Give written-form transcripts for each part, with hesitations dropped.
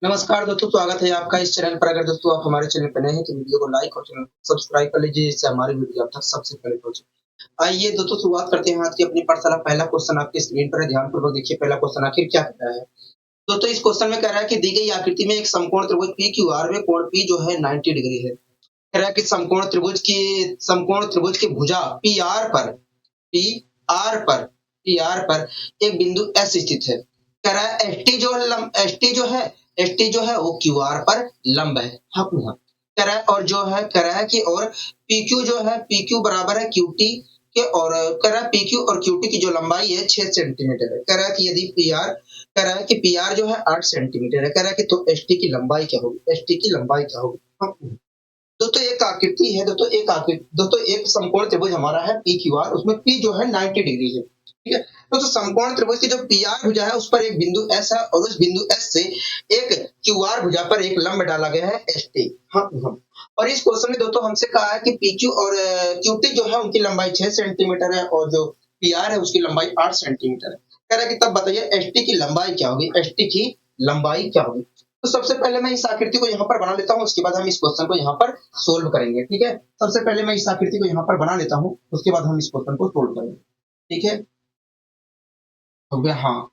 नमस्कार दोस्तों, स्वागत है आपका इस चैनल पर। अगर दोस्तों आप हमारे चैनल पर नए हैं तो वीडियो को लाइक और चैनल को सब्सक्राइब कर लीजिए, जिससे हमारी वीडियो आप तक सबसे पहले पहुंचे। आइए दोस्तों, शुरुआत करते हैं आज की अपनी पाठशाला। पहला क्वेश्चन आपकी स्क्रीन पर है, ध्यानपूर्वक देखिए। पहला क्वेश्चन आखिर क्या कह रहा है दोस्तों? इस क्वेश्चन में कह रहा है कि दी गई आकृति में एक समकोण त्रिभुज पी क्यू आर में कोण पी जो है 90 डिग्री है। कह रहा है कि समकोण त्रिभुज की भुजा पी आर पर एक बिंदु एस स्थित है। कह रहा है एस टी जो है वो क्यू आर पर लंब है। हाँ हाँ। कह रहा है कि और पी क्यू जो है, पी क्यू बराबर है क्यू टी के। और कह रहा है पी क्यू और क्यू टी की जो लंबाई है 6 सेंटीमीटर है। कह रहा है कि यदि पी आर जो है 8 सेंटीमीटर है। कह रहा है कि तो एस टी की लंबाई क्या होगी? एस टी की लंबाई क्या होगी? हाँ, दोस्तों एक आकृति है। दोस्तों एक समकोण त्रिभुज हमारा है पी क्यू आर, उसमें पी जो है 90 डिग्री है। ठीक है। तो समकोण त्रिभुज की जो पी आर भुजा है उस पर एक बिंदु एस है, और उस बिंदु एस से एक क्यू आर भुजा पर एक लंब डाला गया है एस टी। हाँ हाँ। और इस क्वेश्चन में दोस्तों हमसे कहा है कि पी क्यू और क्यू टी जो है उनकी लंबाई 6 सेंटीमीटर है, और जो पी आर है उसकी लंबाई 8 सेंटीमीटर है। कह रहा है कि तब बताइए एस टी की लंबाई क्या होगी? एस टी की लंबाई क्या होगी? तो सबसे पहले मैं इस आकृति को यहाँ पर बना लेता हूँ, उसके बाद हम इस क्वेश्चन को यहाँ पर सोल्व करेंगे। ठीक है। सबसे पहले मैं इस आकृति को यहाँ पर बना लेता हूँ, उसके बाद हम इस क्वेश्चन को सोल्व करेंगे। ठीक है। हो गया। हाँ।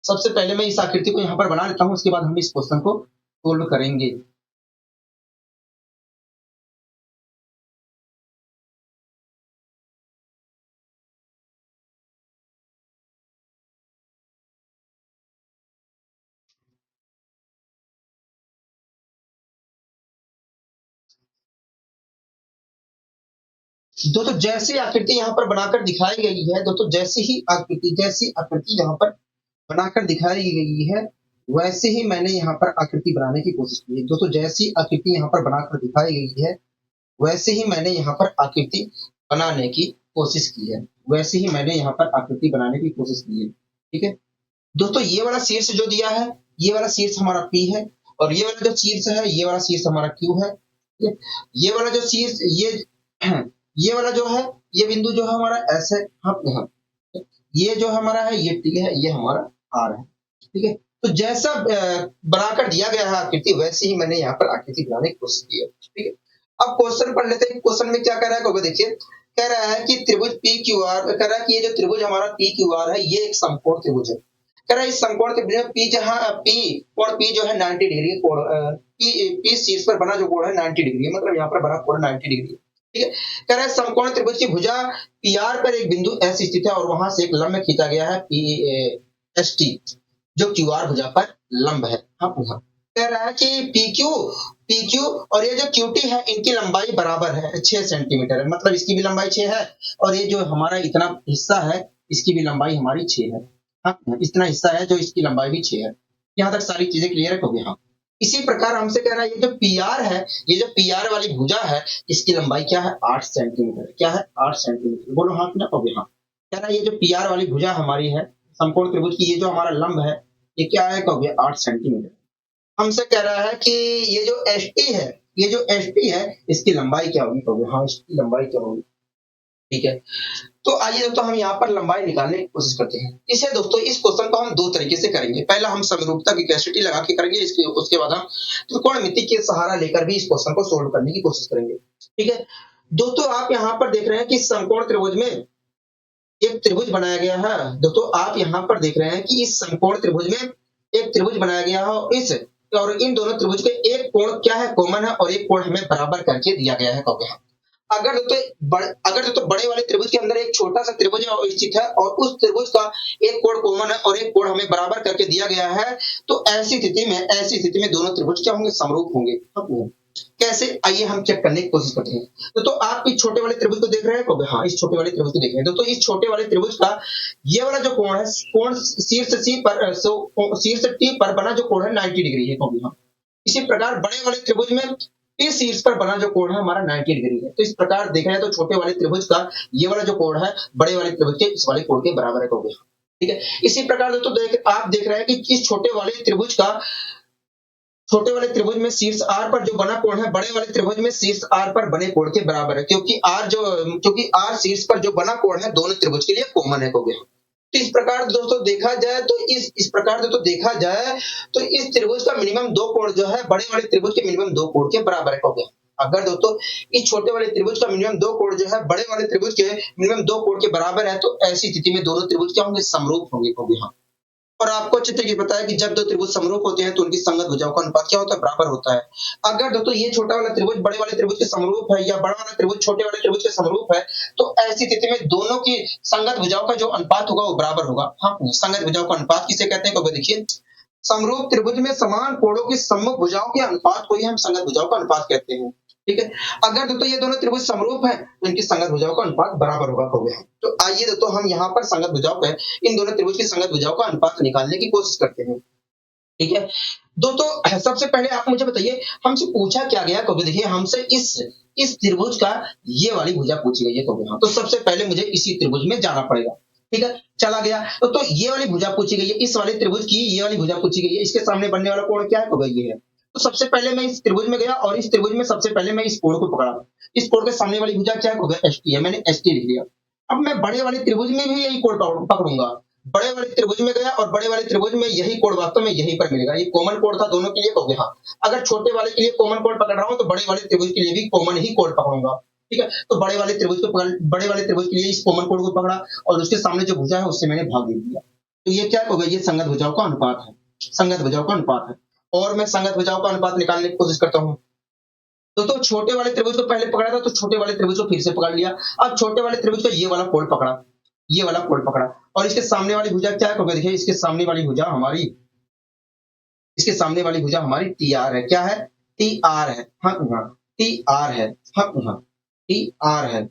सबसे पहले मैं इस आकृति को यहाँ पर बना लेता हूँ, उसके बाद हम इस क्वेश्चन को सोल्व करेंगे। दोस्तों जैसी आकृति यहाँ पर बनाकर दिखाई गई है, दोस्तों जैसी आकृति यहाँ पर बनाकर दिखाई गई है, वैसे ही मैंने यहाँ पर आकृति बनाने की कोशिश की है। दोस्तों जैसी आकृति यहाँ पर बनाकर दिखाई गई है, वैसे ही मैंने यहाँ पर आकृति बनाने की कोशिश की है। वैसे ही मैंने यहाँ पर आकृति बनाने की कोशिश की है। ठीक है। दोस्तों ये वाला शीर्ष जो दिया है, ये वाला शीर्ष हमारा पी है, और ये वाला जो शीर्ष है, ये वाला शीर्ष हमारा क्यू है। ठीक है? ये वाला जो शीर्ष ये वाला जो है, ये बिंदु जो है हमारा एस है। हाँ हाँ। ये जो हमारा है ये टी है, ये हमारा आर है। ठीक है। तो जैसा बनाकर दिया गया है आकृति, वैसे ही मैंने यहाँ पर आकृति बनाने की कोशिश की है। ठीक है। अब क्वेश्चन पढ़ लेते हैं। क्वेश्चन में क्या कह रहा है क्योंकि देखिए, कह रहा है कि त्रिभुज पी क्यू आर, कह रहा है कि ये जो त्रिभुज हमारा पी क्यू आर है, ये एक समकोण त्रिभुज है। कह रहा है इस समकोण त्रिभुज में पी जहां पी कोण पी जो है 90 डिग्री कोण, पी शीर्ष पर बना जो कोण है 90 डिग्री है, मतलब यहाँ पर बना कोण 90 डिग्री है। ठीक है। कह रहा है समकोण त्रिभुज की भुजा पी आर पर एक बिंदु एस स्थित है, और वहां से एक लंब खींचा गया है पी एस टी, जो क्यू आर भुजा पर लंब है। हाँ हाँ। कह रहा है कि पी क्यू और ये जो क्यू टी है, इनकी लंबाई बराबर है, 6 सेंटीमीटर है। मतलब इसकी भी लंबाई 6 है, और ये जो हमारा इतना हिस्सा है, इसकी भी लंबाई हमारी 6 है। हाँ, इतना हिस्सा है जो इसकी लंबाई भी 6 है। यहाँ तक सारी चीजें क्लियर है कभी? हाँ। इसी प्रकार हमसे कह रहा है ये जो पी आर है, ये जो पी आर वाली भुजा है, इसकी लंबाई क्या है? 8 सेंटीमीटर। क्या है? 8 सेंटीमीटर। बोलो हाँ कि ना कभी? हाँ। कह रहा है ये जो पी आर वाली भुजा हमारी है समकोण त्रिभुज की, ये जो हमारा लंब है, ये क्या है कहोगे? 8 सेंटीमीटर। हमसे कह रहा है कि ये जो एस टी है, इसकी लंबाई क्या होगी कहोगे? हाँ, इसकी लंबाई क्या होगी? ठीक है। तो आइए दोस्तों हम यहाँ पर लंबाई निकालने की कोशिश करते हैं। इसे दोस्तों इस क्वेश्चन को हम दो तरीके से करेंगे। पहला हम समरूपता की कैपेसिटी लगा के करेंगे, उसके बाद हम त्रिकोणमिति के सहारा लेकर भी इस क्वेश्चन को सोल्व करने की कोशिश करेंगे। ठीक है। दोस्तों आप यहाँ पर देख रहे हैं कि समकोण त्रिभुज में एक त्रिभुज बनाया गया है। दोस्तों आप यहाँ पर देख रहे हैं कि इस समकोण त्रिभुज में एक त्रिभुज बनाया गया है, और इन दोनों त्रिभुज के एक कोण क्या है? कॉमन है, और एक कोण हमें बराबर करके दिया गया है कहोगे? अगर दोस्तों बड़े वाले त्रिभुज के अंदर एक छोटा सा त्रिभुज स्थित है, और उस त्रिभुज का एक कोण कॉमन है और एक कोण हमें बराबर करके दिया गया है, तो ऐसी स्थिति में दोनों त्रिभुज क्या होंगे? समरूप होंगे। कैसे? आइए हम चेक करने की कोशिश करते हैं। तो आप इस छोटे वाले त्रिभुज को देख रहे हैं कहोगे? हाँ, इस छोटे वाले त्रिभुज को देख रहे हैं। तो इस छोटे वाले त्रिभुज का ये वाला जो कोण है, कोण शीर्ष टी पर बना जो कोण है 90 डिग्री है कहोगे? हाँ। इसी प्रकार बड़े वाले त्रिभुज में इस शीर्ष पर बना जो कोण है हमारा 90 डिग्री है। तो इस प्रकार देखा जाए तो छोटे वाले त्रिभुज का ये वाला जो कोण है बड़े वाले त्रिभुज के इस वाले कोण के बराबर है कहोगे? ठीक है। इसी प्रकार दोस्तों आप देख रहे हैं कि इस छोटे वाले त्रिभुज में शीर्ष आर पर जो बना कोण है बड़े वाले त्रिभुज में शीर्ष आर पर बने कोण के बराबर है, क्योंकि आर शीर्ष पर जो बना कोण है दोनों त्रिभुज के लिए कॉमन है कहोगे? तो इस प्रकार दोस्तों देखा जाए तो इस प्रकार दोस्तों देखा जाए तो इस त्रिभुज का मिनिमम 2 कोण जो है बड़े वाले त्रिभुज के मिनिमम 2 कोण के बराबर है, हो गया। अगर दोस्तों इस छोटे वाले त्रिभुज का मिनिमम 2 कोण जो है बड़े वाले त्रिभुज के मिनिमम 2 कोण के बराबर है, तो ऐसी स्थिति में दोनों त्रिभुज क्या होंगे? समरूप होंगे, हो गया। और आपको अच्छे तरीके से पता है कि जब दो त्रिभुज समरूप होते हैं तो उनकी संगत भुजाओं का अनुपात क्या होता है? बराबर होता है। अगर दोस्तों ये छोटा वाला त्रिभुज बड़े वाले त्रिभुज के समरूप है या बड़ा वाला त्रिभुज छोटे वाले त्रिभुज के समरूप है, तो ऐसी स्थिति में दोनों की संगत भुजाओं का जो अनुपात होगा वो बराबर होगा। हाँ, संगत भुजाओं का अनुपात किसे कहते हैं? क्योंकि देखिए समरूप त्रिभुज में समान कोणों की सम्मुख भुजाओं के अनुपात को ही हम संगत भुजाओं का अनुपात कहते हैं। ठीक है, अगर दोस्तों ये दोनों त्रिभुज समरूप है तो इनकी संगत भुजाओं का अनुपात बराबर होगा, हो गया। तो आइए दोस्तों हम यहाँ पर संगत भुजाओं पे इन दोनों त्रिभुज की संगत भुजाओं का अनुपात निकालने की कोशिश करते हैं। ठीक है, दोस्तों सबसे पहले आप मुझे बताइए हमसे पूछा क्या गया? क्योंकि देखिए हमसे इस त्रिभुज का ये वाली भुजा पूछी गई है, तो सबसे पहले मुझे इसी त्रिभुज में जाना पड़ेगा। ठीक है, चला गया तो ये वाली भुजा पूछी गई है, इस वाले त्रिभुज की ये वाली भुजा पूछी गई है, इसके सामने बनने वाला कोण क्या है? तो ये है। तो सबसे पहले मैं इस त्रिभुज में गया और इस त्रिभुज में सबसे पहले मैं इस कोण को पकड़ा। इस कोण के सामने वाली भुजा क्या है? एस टी है, मैंने एस टी लिख दिया। अब मैं बड़े वाले त्रिभुज में भी यही कोण पकड़ूंगा। बड़े वाले त्रिभुज में गया और बड़े वाले त्रिभुज में यही कोण वास्तव में यहीं पर मिलेगा। ये कॉमन कोण था दोनों के लिए, हो गया। हाँ, अगर छोटे वाले के लिए कॉमन कोण पकड़ रहा हूं तो बड़े वाले त्रिभुज के लिए भी कॉमन ही कोण पकड़ूंगा। ठीक है, तो बड़े वाले त्रिभुज को बड़े वाले त्रिभुज के लिए इस कॉमन कोण को पकड़ा और उसके सामने जो भुजा है उससे मैंने भाग दे दिया। तो ये क्या होगा? ये संगत भुजाओं का अनुपात है, संगत भुजाओं का अनुपात है। और मैं संगत भुजाओं का अनुपात निकालने की कोशिश करता हूँ। तो छोटे वाले त्रिभुज को पहले पकड़ा था तो छोटे वाले त्रिभुज को फिर से पकड़ लिया। अब छोटे वाले त्रिभुज का ये वाला कोण पकड़ा, ये वाला कोण पकड़ा और इसके सामने वाली भुजा क्या है? देखिए इसके सामने वाली भुजा हमारी, इसके सामने वाली भुजा हमारी टी आर है। क्या है? टी आर है। हाँ हाँ, टी आर है। हाँ हाँ, टी आर है।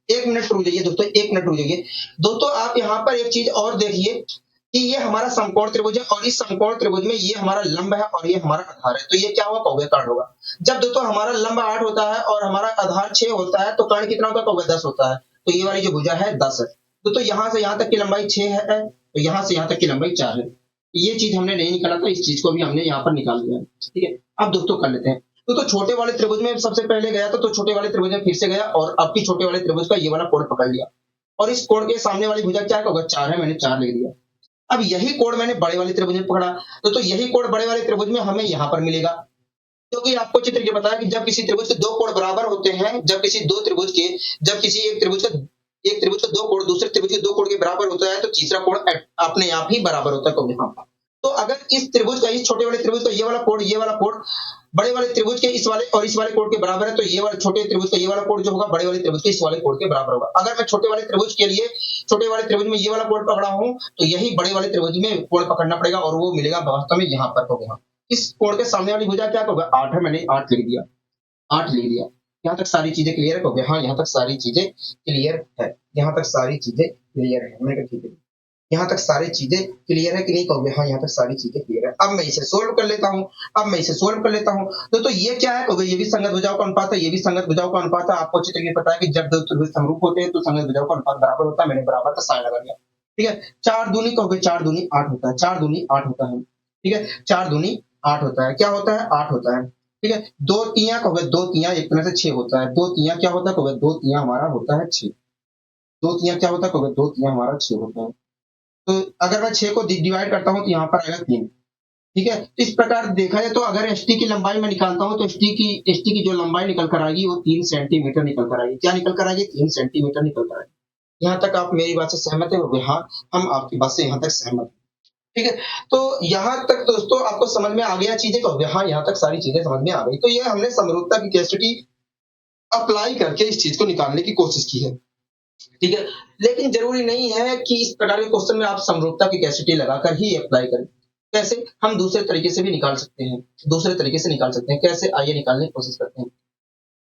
1 मिनट रुक जाइए दोस्तों, 1 मिनट रुक जाइए दोस्तों। आप यहाँ पर एक चीज और देखिए कि ये हमारा समकोण त्रिभुज है और इस समकोण त्रिभुज में ये हमारा लंब है और ये हमारा आधार है। तो ये क्या हुआ? कौवे कर्ण होगा। जब दोस्तों हमारा लंब 8 होता है और हमारा आधार 6 होता है तो कर्ण कितना होता है? कौवे 10 होता है। तो ये वाली जो भुजा है 10 है। तो यहाँ से यहाँ तक की लंबाई 6 है, तो यहाँ से यहाँ तक की लंबाई 4 है। ये चीज हमने नहीं निकाला था, इस चीज को भी हमने यहाँ पर निकाल दिया। ठीक है, अब दोस्तों कर लेते हैं। तो छोटे वाले त्रिभुज में सबसे पहले गया था तो छोटे वाले त्रिभुज में फिर से गया और अब की छोटे वाले त्रिभुज का ये वाला कोण पकड़ लिया और इस कोण के सामने वाली भुजा क्या होगा? 4 है, मैंने 4 लिख दिया। अब यही कोण मैंने बड़े वाले त्रिभुज में पकड़ा तो यही कोण बड़े वाले त्रिभुज में हमें यहाँ पर मिलेगा। क्योंकि आपको चित्र के बताया कि जब किसी त्रिभुज के 2 कोण बराबर होते हैं, जब किसी एक त्रिभुज का 2 कोण दूसरे त्रिभुज के 2 कोण के बराबर होता है तो तीसरा कोण अपने आप ही बराबर होता है। हाँ, तो अगर इस त्रिभुज का, इस छोटे वाले त्रिभुज का ये वाला कोण बड़े वाले त्रिभुज के इस वाले और इस वाले कोण के बराबर है तो ये वाले छोटे त्रिभुज का ये वाला कोण जो होगा बड़े वाले त्रिभुज के इस वाले कोण के बराबर होगा। अगर मैं छोटे वाले त्रिभुज के लिए छोटे वाले त्रिभुज में ये वाला कोण पकड़ा हूं तो यही बड़े वाले त्रिभुज में कोण पकड़ना पड़ेगा और वो मिलेगा वास्तव में यहाँ पर, होगा। इस कोण के सामने वाली भुजा क्या होगा? 8 है, मैंने 8 लिख दिया, 8 लिख दिया। यहाँ तक सारी चीजें क्लियर है? हाँ, यहाँ तक सारी चीजें क्लियर है, यहाँ तक सारी चीजें क्लियर है। मैंने कहा ठीक है, यहाँ तक सारी चीजें क्लियर है कि नहीं? कहोगे हाँ, यहाँ तक सारी चीजें क्लियर है। अब मैं इसे सोल्व कर लेता हूँ, तो ये क्या है? कहोगे ये भी संगत भुजाओं का अनुपात है, ये भी संगत भुजाओं का अनुपात है। आपको अच्छी तरीके से पता है कि जब दो त्रिभुज समरूप होते हैं तो संगत भुजाओं का अनुपात बराबर होता है। मैंने बराबर का साइन लगा दिया। ठीक है, 4 दूनी कहोगे 4 दूनी 8 होता है, 4 दूनी 8 होता है। ठीक है, 4 दूनी 8 होता है। क्या होता है? 8 होता है। ठीक है, 2 तिया कहोगे 2 तिया एक तरह से 6 होता है। 2 तिया क्या होता है? कहोगे 2 तिया हमारा होता है 6। 2 तिया क्या होता है? कहोगे 2 तिया हमारा 6 होता है। तो अगर मैं 6 को डिवाइड करता हूं तो यहाँ पर आएगा 3। ठीक है, तो इस प्रकार देखा जाए तो अगर एसटी की लंबाई में निकालता हूं तो एसटी की जो लंबाई निकल कर आएगी वो 3 सेंटीमीटर निकल कर आएगी। क्या निकल कर आएगी? 3 सेंटीमीटर निकल कर आएगी। यहाँ तक आप मेरी बात से सहमत है? हाँ, हम आपकी बात से यहाँ तक सहमत हैं। ठीक है, तो यहाँ तक दोस्तों आपको समझ में आ गया चीजें? कहोगे हाँ, यहाँ तक सारी चीजें समझ में आ गई। तो ये हमने समरूपता की कैपेसिटी अप्लाई करके इस चीज को निकालने की कोशिश की है। ठीक है, लेकिन जरूरी नहीं है कि इस प्रकार के क्वेश्चन में आप समरूपता की कैपेसिटी लगाकर ही अप्लाई करें। कैसे? हम दूसरे तरीके से भी निकाल सकते हैं, दूसरे तरीके से निकाल सकते हैं। कैसे? आइए निकालने की कोशिश करते हैं।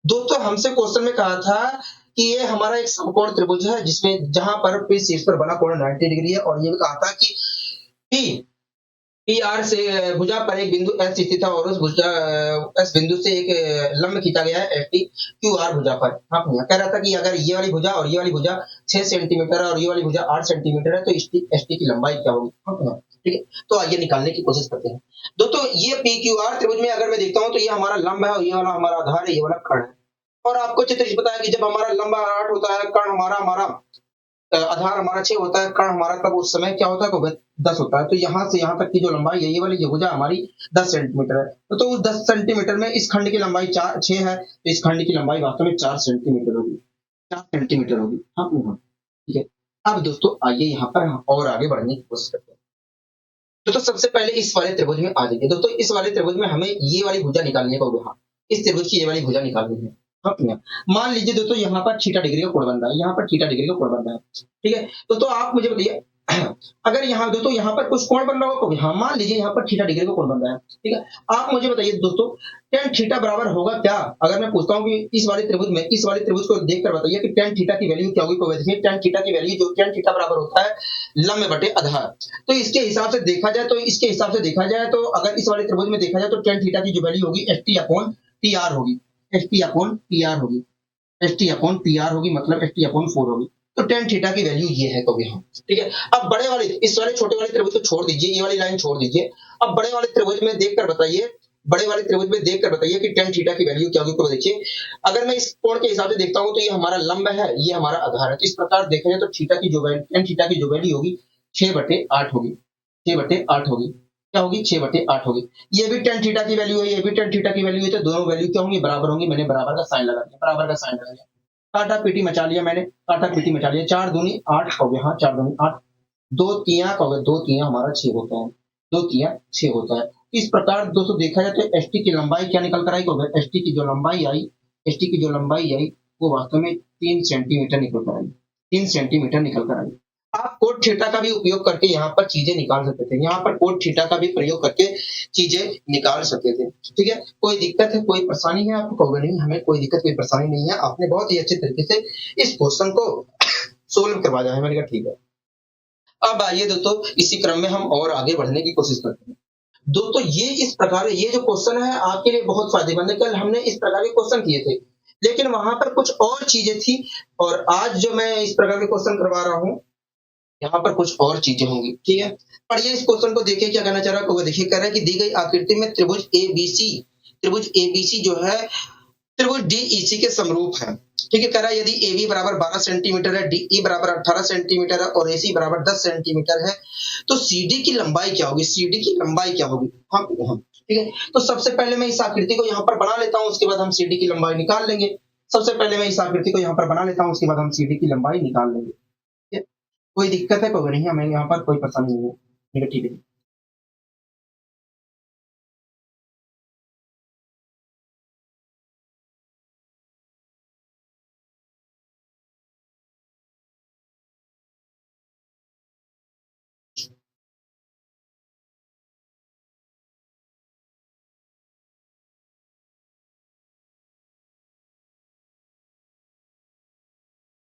दोस्तों हमसे क्वेश्चन में कहा था कि ये हमारा एक समकोण त्रिभुज है जिसमें जहां पर पी शीर्ष पर बना कोण 90 डिग्री है और ये भी कहा था कि पी पी आर से भुजा पर एक बिंदु एस स्थित है और उस भुजा एस बिंदु से एक लंब खींचा गया है एफ टी क्यू आर भुजा पर। हाँ, कह रहा था कि अगर ये वाली भुजा और ये वाली भुजा 6 सेंटीमीटर है और ये वाली भुजा 8 सेंटीमीटर है तो एस टी की लंबाई क्या होगी? हाँ, ठीक है, तो आइए निकालने की कोशिश करते हैं। दोस्तों ये पी क्यू आर त्रिभुज में अगर मैं देखता हूँ तो ये हमारा लंब है और ये वाला हमारा आधार है, ये वाला कर्ण है। और आपको चित्र पता है कि जब हमारा लंबा 8 होता है, कर्ण हमारा आधार हमारा 6 होता है, कर्ण हमारा तब उस समय क्या होता है को 10 होता है। तो यहाँ से यहाँ तक की जो लंबाई है, ये वाली ये भुजा हमारी 10 सेंटीमीटर है। तो उस 10 सेंटीमीटर में इस खंड की लंबाई 6 है, तो इस खंड की लंबाई वास्तव में 4 सेंटीमीटर होगी, 4 सेंटीमीटर होगी। हाँ, हाँ, ठीक है। अब दोस्तों आइए यहाँ पर हम और आगे बढ़ने की कोशिश करते हैं। तो सबसे पहले इस वाले त्रिभुज में आ जाइए दोस्तों। इस वाले त्रिभुज में हमें ये वाली भुजा निकालने का होगा। हाँ, इस त्रिभुज की ये वाली भुजा निकालनी है। हाँ, मान लीजिए दोस्तों यहाँ पर थीटा डिग्री का कोण बन रहा है, यहाँ पर थीटा डिग्री का कोण बन रहा है, ठीक है। तो आप मुझे बताइए अगर यहाँ दोस्तों यहाँ पर कुछ कोण बन रहा होगा, हाँ मान लीजिए यहाँ पर थीटा डिग्री का कोण बन रहा है, ठीक है। आप मुझे बताइए दोस्तों tan थीटा बराबर होगा क्या? अगर मैं पूछता हूँ कि इस वाले त्रिभुज में, इस वाले त्रिभुज को देखकर बताइए कि tan थीटा की वैल्यू क्या होगी। तो देखिए tan थीटा की वैल्यू जो tan थीटा बराबर होता है लंब बटे आधार। तो इसके हिसाब से देखा जाए तो अगर इस वाले त्रिभुज में देखा जाए तो tan थीटा की जो वैल्यू होगी st अपॉन pr होगी, st अपॉन pr होगी, st अपॉन pr होगी, मतलब st अपॉन 4 होगी। तो tan थीटा की वैल्यू ये है तो यहाँ, ठीक है। अब बड़े वाले इस वाले छोटे वाले त्रिभुज को छोड़ दीजिए, ये वाली लाइन छोड़ दीजिए। अब बड़े वाले त्रिभुज में देखकर बताइए, कि tan थीटा की वैल्यू क्या होगी। तो देखिए अगर मैं इस कोण के हिसाब से देखता हूं तो ये हमारा लंब है, ये हमारा आधार है। तो इस प्रकार देखा जाए तो थीटा की जो वैल्यू, tan थीटा की जो वैल्यू होगी 6/8 होगी, 6/8 होगी। क्या होगी? 6/8 होगी। ये भी tan थीटा की वैल्यू है, ये भी tan थीटा की वैल्यू है। तो दोनों वैल्यू क्या होंगी? बराबर होंगी। मैंने बराबर का साइन लगा दिया, बराबर का साइन लगा दिया, काटा पीटी मचा लिया मैंने, काटा पीटी मचा लिया। 4 दूनी 8 हो गया, हाँ 4 दूनी 8, 2 तिया हो गया, 2 तिया हमारा 6 होता है, 2 तिया 6 होता है। इस प्रकार दोस्तों देखा जाए तो st की लंबाई क्या निकल कर आई? st की जो लंबाई आई, st की जो लंबाई आई वो वास्तव में 3 सेंटीमीटर निकल कर आई, 3 सेंटीमीटर निकल कर आई। आप कोट थीटा का भी उपयोग करके यहाँ पर चीजें निकाल सकते थे, यहाँ पर कोट थीटा का भी प्रयोग करके चीजें निकाल सकते थे, ठीक है। कोई दिक्कत है, कोई परेशानी है? आपको कहोगे नहीं हमें कोई दिक्कत कोई परेशानी नहीं है, आपने बहुत ही अच्छे तरीके से इस क्वेश्चन को सोल्व करवा दिया है। मैंने कहा ठीक है। अब आइए दोस्तों इसी क्रम में हम और आगे बढ़ने की कोशिश करते हैं। दोस्तों ये इस प्रकार ये जो क्वेश्चन है आपके लिए बहुत फायदेमंद है। कल हमने इस प्रकार के क्वेश्चन किए थे, लेकिन वहां पर कुछ और चीजें थी, और आज जो मैं इस प्रकार के क्वेश्चन करवा रहा हूँ यहाँ पर कुछ और चीजें होंगी, ठीक है। पढ़िए इस क्वेश्चन को, देखिए क्या कहना चाह रहा है। देखिए कह रहा है कि दी गई आकृति में त्रिभुज एबीसी जो है त्रिभुज डीईसी के समरूप है, ठीक है। कह रहा है यदि AB बराबर 12 सेंटीमीटर है, DE बराबर 18 सेंटीमीटर है और AC बराबर 10 सेंटीमीटर है, तो CD की लंबाई क्या होगी? CD की लंबाई क्या होगी? हम ठीक है। तो सबसे पहले मैं इस आकृति को यहाँ पर बना लेता हूँ, उसके बाद हम CD की लंबाई निकाल लेंगे। सबसे पहले मैं इस आकृति को यहाँ पर बना लेता हूँ, उसके बाद हम CD की लंबाई निकाल लेंगे। कोई दिक्कत है? कोई नहीं, हमें यहाँ पर कोई परेशानी नहीं है, ठीक है, ठीक है।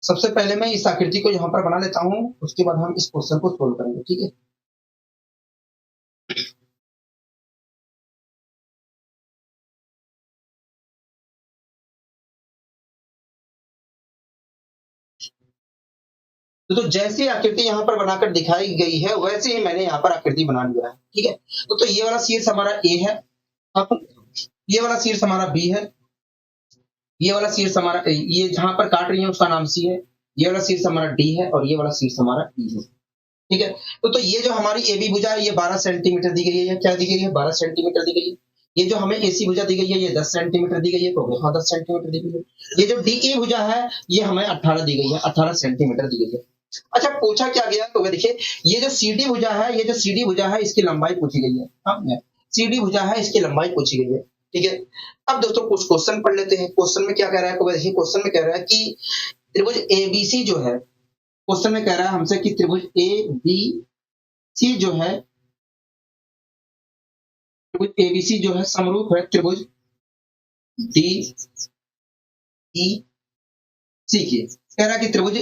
सबसे पहले मैं इस आकृति को यहाँ पर बना लेता हूँ, उसके बाद हम इस क्वेश्चन को सोल्व करेंगे, ठीक है। तो जैसी आकृति यहाँ पर बनाकर दिखाई गई है वैसे ही मैंने यहाँ पर आकृति बना लिया है, ठीक है। तो ये वाला शीर्ष हमारा ए है, अब ये वाला शीर्ष हमारा बी है, ये वाला शीर्ष हमारा ये जहां पर काट रही है उसका नाम सी है, ये वाला शीर्ष हमारा डी है और ये वाला शीर्ष हमारा ई है, ठीक है। तो ये जो हमारी ए बी भुजा है ये 12 सेंटीमीटर दी गई है। क्या दी गई है? 12 सेंटीमीटर दी गई है। ये जो हमें एसी भुजा दी गई है ये 10 सेंटीमीटर दी गई है, तो हाँ 10 सेंटीमीटर दी गई है। ये जो डीई भुजा है ये हमें 18 दी गई है, 18 सेंटीमीटर दी गई है। अच्छा पूछा क्या गया? तो देखिए ये जो सीडी भुजा है, ये जो सीडी भुजा है इसकी लंबाई पूछी गई है। हाँ सीडी भुजा है इसकी लंबाई पूछी गई है, ठीक है। अब दोस्तों कुछ क्वेश्चन पढ़ लेते हैं। क्वेश्चन में क्या कह रहा है? तो देखिए क्वेश्चन में कह रहा है कि त्रिभुज एबीसी जो है, क्वेश्चन में कह रहा है हमसे कि त्रिभुज ए बी सी जो है, त्रिभुज एबीसी जो है समरूप है त्रिभुज डी ई सी के। कह रहा है कि त्रिभुज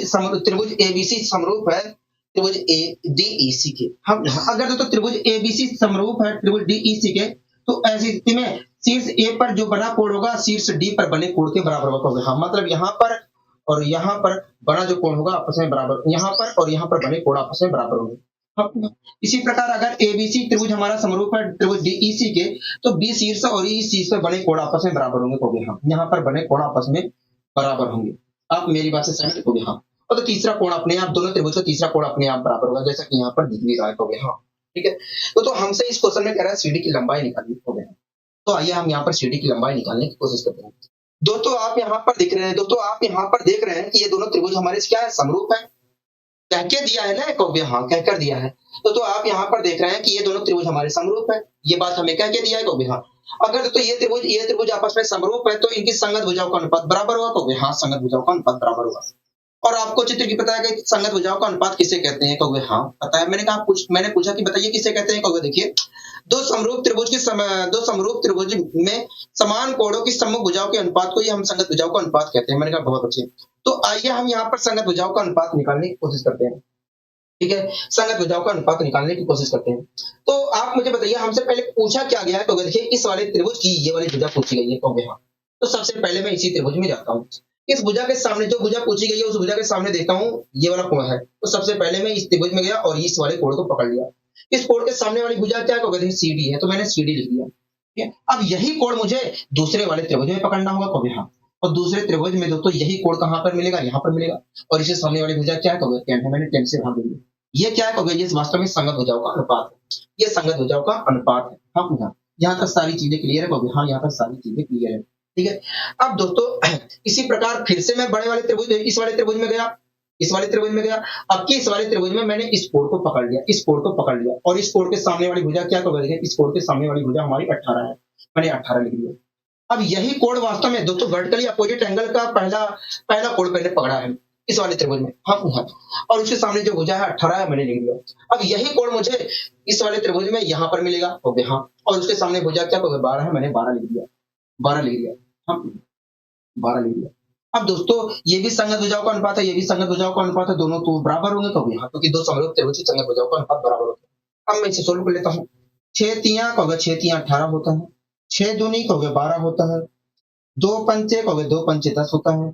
एबीसी समरूप है त्रिभुज ए डी ई सी के। हम अगर तो त्रिभुज एबीसी समरूप है त्रिभुज डी ई सी के, तो ऐसी स्थिति में शीर्ष ए पर जो बना कोण होगा शीर्ष डी पर बने कोण के बराबर होगा। हाँ मतलब यहाँ पर और यहाँ पर बना जो कोण होगा आपस में बराबर, यहाँ पर और यहाँ पर बने कोण आपस में बराबर होंगे। इसी प्रकार अगर एबीसी त्रिभुज हमारा समरूप है त्रिभुज डीईसी के, तो बी शीर्ष और ई शीर्ष पर बने कोण आपस में बराबर होंगे। हाँ यहाँ पर बने कोण आपस में बराबर होंगे। आप मेरी बात से सहमत हो गए? हाँ। और तो तीसरा कोण अपने आप, दोनों त्रिभुज का तीसरा कोण अपने आप बराबर होगा, जैसा कि यहाँ पर दिख भी रहा है। हो गया, हाँ ठीक है। तो हमसे इस क्वेश्चन में कह रहा है सीडी की लंबाई निकालनी। हो गया, तो आइए हम यहाँ पर सीडी की लंबाई निकालने की कोशिश करते हैं। दोस्तों आप यहाँ पर देख रहे हैं, दोस्तों आप यहाँ पर देख रहे हैं कि ये दोनों त्रिभुज हमारे क्या है, समरूप है। कह के दिया है ना, कहोगे हाँ कह कर दिया है। तो आप यहाँ पर देख रहे हैं कि ये दोनों त्रिभुज हमारे समरूप है, ये बात हमें कह के दिया है, कहोगे हाँ। अगर तो ये त्रिभुज आपस में समरूप है तो इनकी संगत भुजाओं का अनुपात बराबर होगा, कहोगे हाँ संगत भुजाओं का अनुपात बराबर होगा। और आपको चित्र की पता है कि संगत भुजाओं का अनुपात किसे कहते हैं, कहोगे हाँ पता है। मैंने पूछा कि बताइए किसे कहते हैं, कहोगे देखिए दो समरूप त्रिभुज में समान कोणों की सम्मुख भुजाओं के अनुपात को ही हम संगत भुजाओं का अनुपात कहते हैं। मैंने कहा बहुत अच्छे। तो आइए हम यहाँ पर संगत भुजाओं का अनुपात निकालने की कोशिश करते हैं, ठीक है। संगत भुजाओं का अनुपात निकालने की कोशिश करते हैं। तो आप मुझे बताइए हमसे पहले पूछा क्या गया है, तो देखिए इस वाले त्रिभुज की ये वाली भुजा पूछी गई है, कहोगे हाँ। तो सबसे पहले मैं इसी त्रिभुज में जाता हूँ, इस भुजा के सामने जो भुजा पूछी गई है उस भुजा के सामने देखता हूँ ये वाला कोण है। तो सबसे पहले मैं इस त्रिभुज में गया और इस वाले कोण को पकड़ लिया। इस कोण के सामने वाली भुजा क्या है, सीडी है, तो मैंने सीडी लिख लिया, ठीक है। अब यही कोण मुझे दूसरे वाले त्रिभुज में पकड़ना होगा, कहोगे हाँ। और दूसरे त्रिभुज में दोस्तों यही कोण कहां पर मिलेगा, यहाँ पर मिलेगा। और इससे सामने वाली भुजा क्या है, कहोगे tan है, मैंने tan से भाग दिया। ये क्या है, कहोगे ये वास्तव में संगत भुजाओं का अनुपात है, ये संगत भुजाओं का अनुपात है। हाँ, यहाँ तक सारी चीजें क्लियर है, कहोगे हाँ यहाँ तक सारी चीजें क्लियर है, ठीक है। अब दोस्तों इसी प्रकार फिर से मैं बड़े वाले त्रिभुज इस वाले त्रिभुज में गया, इस वाले त्रिभुज में गया। अब की इस वाले त्रिभुज में मैंने इस कोण को पकड़ लिया, इस कोण को पकड़ लिया। और इस कोण के सामने वाली भुजा क्या, कहोगे देखिए इस कोण के सामने वाली भुजा हमारी 18 है, मैंने 18 लिख दिया। अब यही कोण वास्तव में दोस्तों वर्टिकली अपोजिट एंगल का पहला कोण मैंने पकड़ा है इस वाले त्रिभुज में, हाँ हाँ। और उसके सामने जो भुजा है 18 है, मैंने लिख दिया। अब यही कोण मुझे इस वाले त्रिभुज में यहाँ पर मिलेगा, कहोगे हाँ। और उसके सामने भुजा क्या, कहोगे 12 है, मैंने 12 लिख दिया, 12 लिख दिया, हाँ 12 लिख दिया। अब दोस्तों ये भी संगत भुजाओं का अनुपात है, ये भी संगत भुजाओं का अनुपात है, दोनों तो बराबर होंगे, कहोगे हाँ, क्योंकि दो समरूप त्रिभुज की संगत भुजाओं का अनुपात बराबर होता है। अब मैं इसे सोल्व कर लेता हूँ। 6 तियां, कहोगे 6 तियां 18 होता है, 6 दूनी कहोगे 12 होता है, 2 पंचे कहोगे 2 पंचे 10 होता है,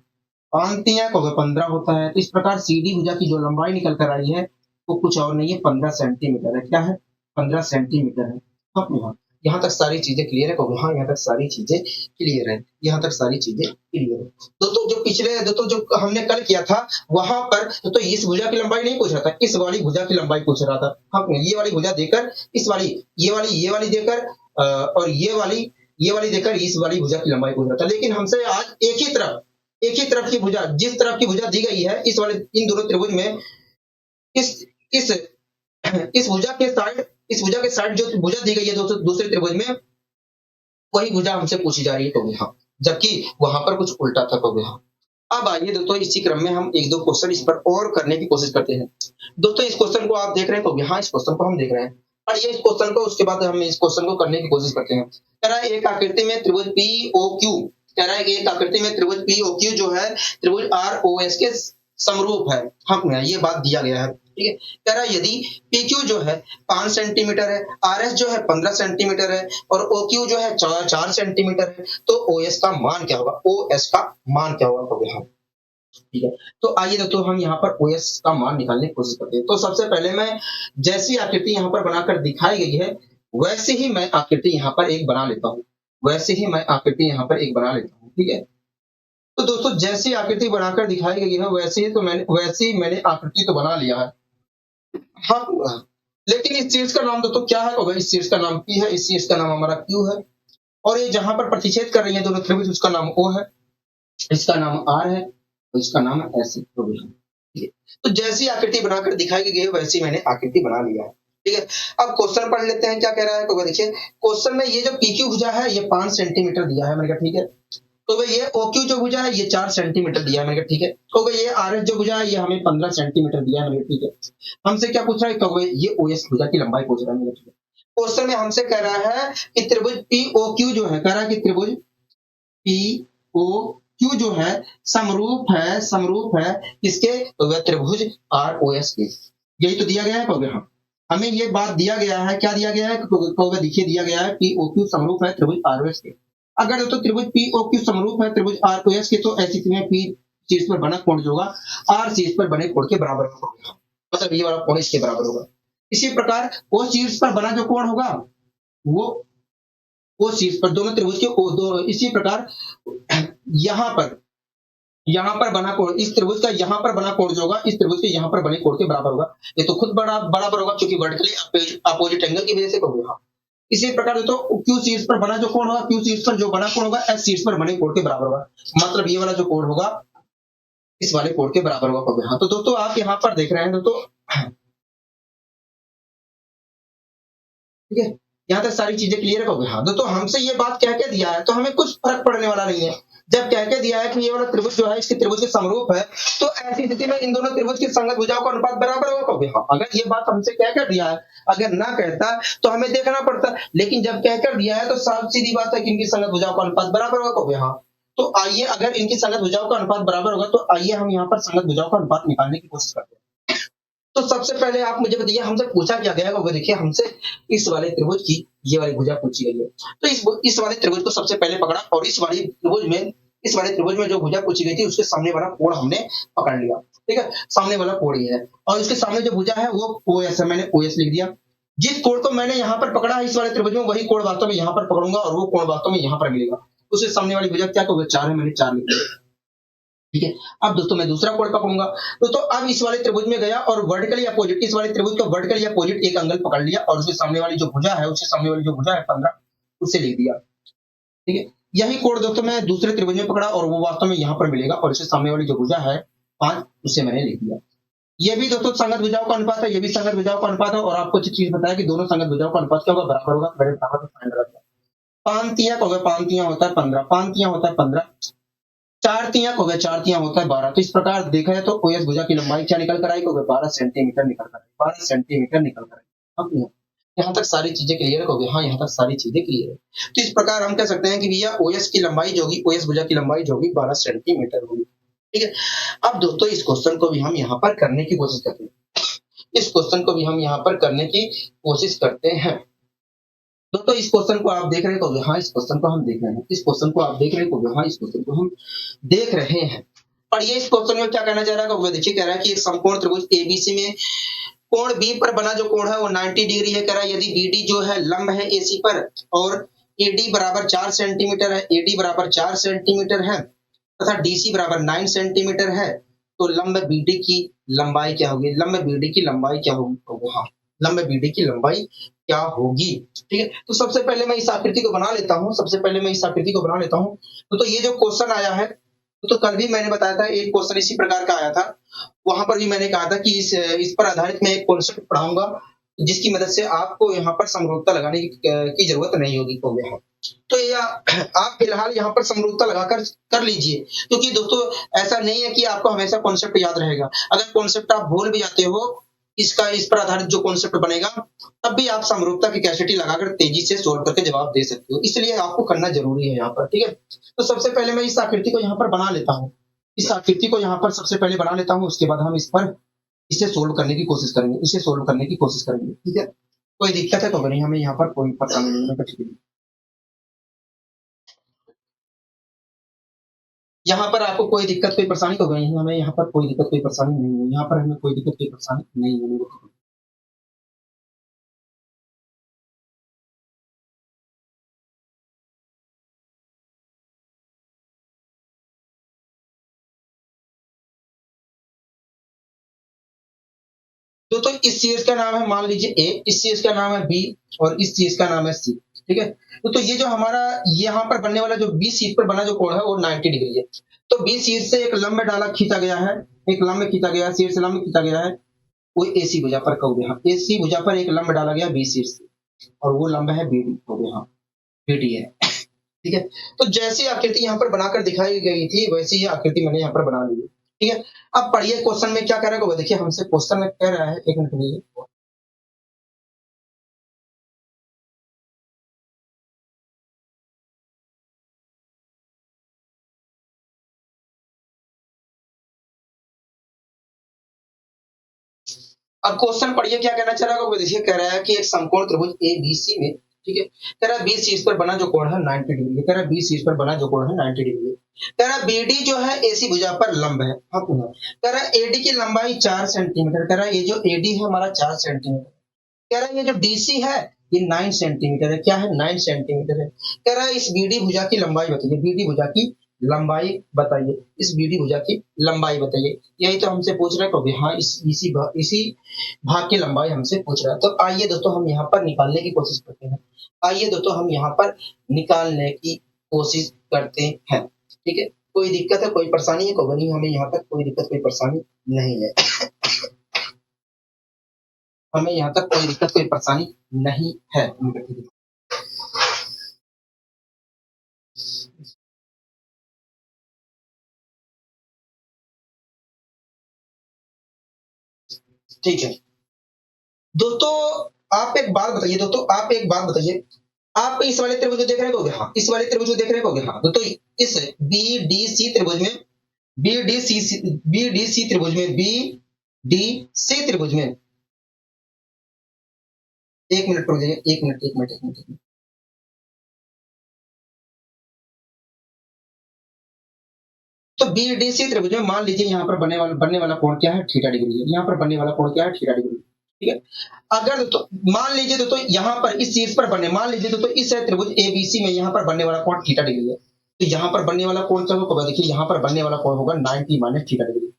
5 तियां कहोगे 15 होता है। तो इस प्रकार सीडी भुजा की जो लंबाई निकल कर आई है वो कुछ और नहीं है, 15 सेंटीमीटर है। क्या है, 15 सेंटीमीटर है। हाँ, यहाँ तक सारी चीजें क्लियर है, कहोगे हाँ यहाँ तक सारी चीजें क्लियर है, यहाँ तक सारी चीजें क्लियर है। दोस्तों जो हमने कल किया था वहां पर तो इस भुजा की लंबाई नहीं पूछ रहा था, इस वाली भुजा की लंबाई पूछ रहा था। हाँ, ये वाली भुजा देकर इस वाली ये वाली देकर और ये वाली देकर इस वाली भुजा की लंबाई पूछ रहा था। लेकिन हमसे आज एक ही तरफ की भुजा, जिस तरफ की भुजा दी गई है इस वाले इन दोनों त्रिभुज में, इस भुजा के साइड जो भुजा दी गई है दोस्तों दूसरे त्रिभुज में, वही भुजा हमसे पूछी जा रही है, कहोगे हाँ। जबकि वहां पर कुछ उल्टा था, कहोगे हाँ। अब आइए दोस्तों इसी क्रम में हम एक दो क्वेश्चन इस पर और करने की कोशिश करते हैं। दोस्तों इस क्वेश्चन को आप देख रहे हैं, कहोगे हाँ इस क्वेश्चन को हम देख रहे हैं। और ये इस क्वेश्चन को उसके बाद हम इस क्वेश्चन को करने की कोशिश करते हैं। कह रहा है एक आकृति में त्रिभुज POQ, कह रहा है कि एक आकृति में त्रिभुज POQ जो है त्रिभुज ROS के समरूप है। हम ये बात दिया गया है, ठीक है। कह रहा है यदि PQ जो है 5 सेंटीमीटर है, RS जो है 15 सेंटीमीटर है और OQ जो है 4 सेंटीमीटर है, तो OS का मान क्या होगा, OS का मान क्या होगा, कहोगे हाँ, ठीक है। तो आइए दोस्तों हम यहाँ पर OS का मान निकालने की कोशिश करते हैं। तो सबसे पहले मैं जैसी आकृति यहाँ पर बनाकर दिखाई गई है वैसे ही मैं आकृति यहाँ पर एक बना लेता हूँ, ठीक है। तो दोस्तों जैसी आकृति बनाकर दिखाई गई है वैसे ही मैंने आकृति तो बना लिया है। हाँ, लेकिन इस चीज का नाम दोस्तों क्या है, होगा इस चीज का नाम P है, इस चीज का नाम हमारा Q है। और ये जहां पर प्रतिच्छेद कर रही है दोनों त्रिभुज उसका नाम O है, इसका नाम R है और इसका नाम है S है। तो जैसी आकृति बनाकर दिखाई गई है वैसी मैंने आकृति बना लिया है, ठीक है। अब क्वेश्चन पढ़ लेते हैं क्या कह रहा है, तो देखिए क्वेश्चन में ये जो PQ भुजा है ये 5 सेंटीमीटर दिया है, मैंने कहा ठीक है। तो भाई ये OQ जो भुजा है ये 4 सेंटीमीटर दिया है, मैंने कहा ठीक है। तो भाई ये RS जो भुजा है ये हमें 15 सेंटीमीटर दिया है, मैंने कहा ठीक है। हमसे क्या पूछ रहा है, तो ये OS भुजा की लंबाई पूछ रहा है, मैंने कहा ठीक है। क्वेश्चन में हमसे कह रहा है कि त्रिभुज POQ जो है, कह रहा है कि त्रिभुज POQ जो है समरूप है किसके, तो वह त्रिभुज ROS के। यही तो दिया गया है, कहोगे हाँ। हमें ये बात दिया गया है, क्या दिया गया है, कहोगे देखिए दिया गया है POQ समरूप है त्रिभुज ROS के। अगर तो त्रिभुज POQ समरूप है त्रिभुज ROS के तो ऐसी में P शीर्ष पर बना कोण जो होगा R शीर्ष पर बने कोण के बराबर होगा, मतलब ये वाला कोण इसके बराबर होगा। इसी प्रकार O शीर्ष पर बना जो कोण होगा वो शीर्ष पर दोनों त्रिभुज के इसी प्रकार यहाँ पर यहाँ पर बना कोण, इस त्रिभुज का यहाँ पर बना कोण जो होगा इस त्रिभुज के यहाँ पर बने कोण के बराबर होगा। ये तो खुद बराबर होगा क्योंकि वर्टिकली अपोजिट एंगल की वजह से होगा। इसी प्रकार तो क्यू शीर्ष पर बना जो कोण होगा, क्यू शीर्ष पर जो बना कोण होगा एस शीर्ष पर बने कोण के बराबर होगा। मतलब ये वाला जो कोण होगा इस वाले कोण के बराबर होगा। हाँ, तो दोस्तों आप यहाँ पर देख रहे हैं दोस्तों, ठीक है, यहाँ तक सारी चीजें क्लियर है। हाँ दोस्तों, हमसे ये बात कह के दिया है तो हमें कुछ फर्क पड़ने वाला नहीं है। जब कह के दिया है कि ये वाला त्रिभुज जो है इसके त्रिभुज के समरूप है, तो ऐसी स्थिति में इन दोनों त्रिभुज की संगत भुजाओं का अनुपात बराबर होगा। हाँ, अगर ये बात हमसे कह कर दिया है, अगर ना कहता तो हमें देखना पड़ता, लेकिन जब कह कर दिया है तो साफ सीधी बात है कि इनकी संगत भुजाओं का अनुपात बराबर होगा। हाँ, तो आइए, अगर इनकी संगत भुजाओं का अनुपात बराबर होगा तो आइए हम यहाँ पर संगत भुजाओं का अनुपात निकालने की कोशिश करते हैं। तो सबसे पहले आप मुझे बताइए, हमसे पूछा क्या गया होगा। देखिए, हमसे इस वाले त्रिभुज की ये वाली भुजा पूछी गई है, तो इस वाले त्रिभुज को सबसे पहले पकड़ा और इस वाले त्रिभुज में जो भुजा पूछी गई थी उसके सामने वाला कोण हमने पकड़ लिया। ठीक है, सामने वाला कोण ये है और उसके सामने जो भुजा है वो OS है, मैंने OS लिख दिया। जिस कोण को मैंने यहाँ पर पकड़ा है इस वाले त्रिभुज में, वही कोण वास्तव में यहाँ पर पकड़ूंगा और वो कोण वास्तव में यहाँ पर मिलेगा। उसके सामने वाली भुजा क्या, तो 4 है, मैंने 4 लिख दिया। ठीक है, अब दोस्तों मैं दूसरा कोण पकड़ूंगा। तो अब इस वाले त्रिभुज में गया और वर्टिकली अपोजिट, इस वाले त्रिभुज को वर्टिकली अपोजिट एक एंगल पकड़ लिया और उसके सामने वाली जो भुजा है, उसके सामने वाली जो भुजा है 15, उससे लिख दिया। ठीक है, यही कोण दोस्तों मैं दूसरे त्रिभुज में पकड़ा और वो वास्तव में यहाँ पर मिलेगा और इसके सामने वाली जो भुजा है 5, उससे मैंने लिख दिया। ये भी दोस्तों संगत भुजाओं का अनुपात है, ये भी संगत भुजाओं का अनुपात है। और आपको चीज बताया कि दोनों संगत भुजाओं का अनुपात क्या होगा, बराबर होगा। मैंने बराबर साइन लगा दिया। 5 तियां हो गए, 5 तियां होता है 15, 5 तियां होता है 15, 4 तियां हो गए, 4 तियां होता है 12। तो इस प्रकार देखा जाए तो OS भुजा की लंबाई क्या निकल कर आई, 12 सेंटीमीटर निकल कर आई, 12 सेंटीमीटर निकल कर आई। अब यहाँ तक सारी चीजें क्लियर हो गई। हाँ, यहाँ तक सारी चीजें क्लियर है। तो इस प्रकार हम कह सकते हैं कि भैया OS की लंबाई जो होगी, OS भुजा की लंबाई जो होगी 12 सेंटीमीटर होगी। ठीक है, अब दोस्तों इस क्वेश्चन को भी हम यहाँ पर करने की कोशिश करते हैं। इस क्वेश्चन को भी हम यहाँ पर करने की कोशिश करते हैं। दोस्तों इस क्वेश्चन को आप देख रहे हो, हाँ इस क्वेश्चन को हम देख रहे हैं। इस क्वेश्चन को आप देख रहे हो, हाँ इस क्वेश्चन को हम देख रहे हैं। और ये इस क्वेश्चन में क्या कहना चाह रहा है, देखिए कह रहा है कि एक समकोण त्रिभुज ABC में कोण B पर बना जो कोण है वो 90 डिग्री है। कह रहा है यदि BD जो है लंब है AC पर और AD बराबर 4 सेंटीमीटर है, AD बराबर 4 सेंटीमीटर है तथा DC बराबर 9 सेंटीमीटर है, तो लंब BD की लंबाई क्या होगी, लंब BD की लंबाई क्या होगी। हाँ, लंब BD की लंबाई क्या होगी। ठीक है, तो सबसे पहले मैं इस आकृति को बना लेता हूँ। तो ये जो क्वेश्चन आया है, तो कल भी मैंने बताया था एक क्वेश्चन इसी प्रकार का आया था। वहां पर भी मैंने कहा था कि इस पर आधारित मैं एक कॉन्सेप्ट पढ़ाऊंगा जिसकी मदद से आपको यहाँ पर समरूपता लगाने की जरूरत नहीं होगी। तो आप फिलहाल यहाँ पर समरूपता लगाकर कर लीजिए, क्योंकि दोस्तों ऐसा नहीं है कि आपको हमेशा कॉन्सेप्ट याद रहेगा। अगर कॉन्सेप्ट आप भूल भी जाते हो, इस पर आधारित जो कॉन्सेप्ट बनेगा, तब भी आप समरूपता की कैपेसिटी लगाकर तेजी से सोल्व करके जवाब दे सकते हो। इसलिए आपको करना जरूरी है यहाँ पर। ठीक है, तो सबसे पहले मैं इस आकृति को यहाँ पर बना लेता हूँ। इस आकृति को यहाँ पर सबसे पहले बना लेता हूँ, उसके बाद हम इसे सोल्व करने की कोशिश करेंगे। ठीक है, कोई दिक्कत है तो नहीं, हमें यहाँ पर कोई परेशानी नहीं है। यहाँ पर आपको कोई दिक्कत कोई परेशानी तो नहीं, हमें यहाँ पर कोई दिक्कत कोई परेशानी नहीं है। यहाँ पर हमें कोई दिक्कत कोई परेशानी नहीं है। तो इस चीज का नाम है, मान लीजिए A, इस चीज का नाम है B और इस चीज का नाम है C। ठीक है, तो ये जो हमारा यहाँ पर बनने वाला जो B शीट पर बना जो कोण है वो 90 डिग्री है। तो B शीट से एक लंब डाला खींचा गया है, एक लंब खींचा गया है, शीट से लंब खींचा गया है, वो AC भुजा पर कहो गया। AC भुजा पर एक लंब डाला गया B शीट से और वो लंब है BD हो गया। हाँ, BD है। ठीक है, तो जैसी आकृति यहाँ पर बनाकर दिखाई गई थी वैसी ही आकृति मैंने यहाँ पर बना ली है। ठीक है, अब पढ़िए क्वेश्चन में क्या कह रहा है। देखिए हमसे क्वेश्चन में कह रहा है, एक मिनट लीजिए। अब क्वेश्चन पढ़िए क्या कहना चाह रहा है। देखिए कह रहा है कि एक समकोण त्रिभुज ABC में, ठीक है, कह रहा है B शीर्ष पर बना जो कोण है 90 डिग्री। कह रहा है B शीर्ष पर बना जो कोण है 90 डिग्री। कह रहा है BD जो है AC भुजा पर लंब है। हाँ, कह रहा है AD की लंबाई 4 सेंटीमीटर। कह रहा है ये जो AD है हमारा 4 सेंटीमीटर। कह रहा है ये जो DC है ये 9 सेंटीमीटर है। क्या है, 9 सेंटीमीटर है। कह रहा है इस BD भुजा की लंबाई बताइए, BD भुजा की लंबाई बताइए, इस बीडी भुजा की लंबाई बताइए। यही तो हमसे पूछ रहा है कभी, हाँ इसी भाग की लंबाई हमसे पूछ रहा है। तो आइए दोस्तों हम यहाँ पर निकालने की कोशिश करते हैं। आइए दोस्तों हम यहाँ पर निकालने की कोशिश करते हैं। ठीक है, कोई दिक्कत है, कोई परेशानी है? कोई नहीं, हमें यहाँ तक कोई दिक्कत कोई परेशानी नहीं है। हमें यहाँ तक कोई दिक्कत कोई परेशानी नहीं है। ठीक है दोस्तों, आप एक बात बताइए दोस्तों, आप एक बात बताइए, आप इस वाले त्रिभुज को देख रहे होगे? हाँ, इस वाले त्रिभुज को देख रहे होगे? हाँ दोस्तों, इस बी डी सी त्रिभुज में, बी डी सी त्रिभुज में, बी डी सी त्रिभुज में, एक मिनट रुक जाइए, एक मिनट, एक मिनट, एक मिनट, एक मिनट। तो बी डी सी त्रिभुज में मान लीजिए यहाँ पर बनने वाला कोण क्या है? थीटा डिग्री है। यहाँ पर बनने वाला कोण क्या है? Theta degree. ठीक है, अगर तो मान लीजिए दोस्तों यहाँ पर इस चीज पर बनने, मान लीजिए दोस्तों इस त्रिभुज एबीसी में यहाँ पर बनने वाला कोण थीटा डिग्री है। तो यहाँ पर बनने वाला कोण क्या होगा? देखिए यहाँ पर बनने वाला कोण होगा 90 minus theta degree.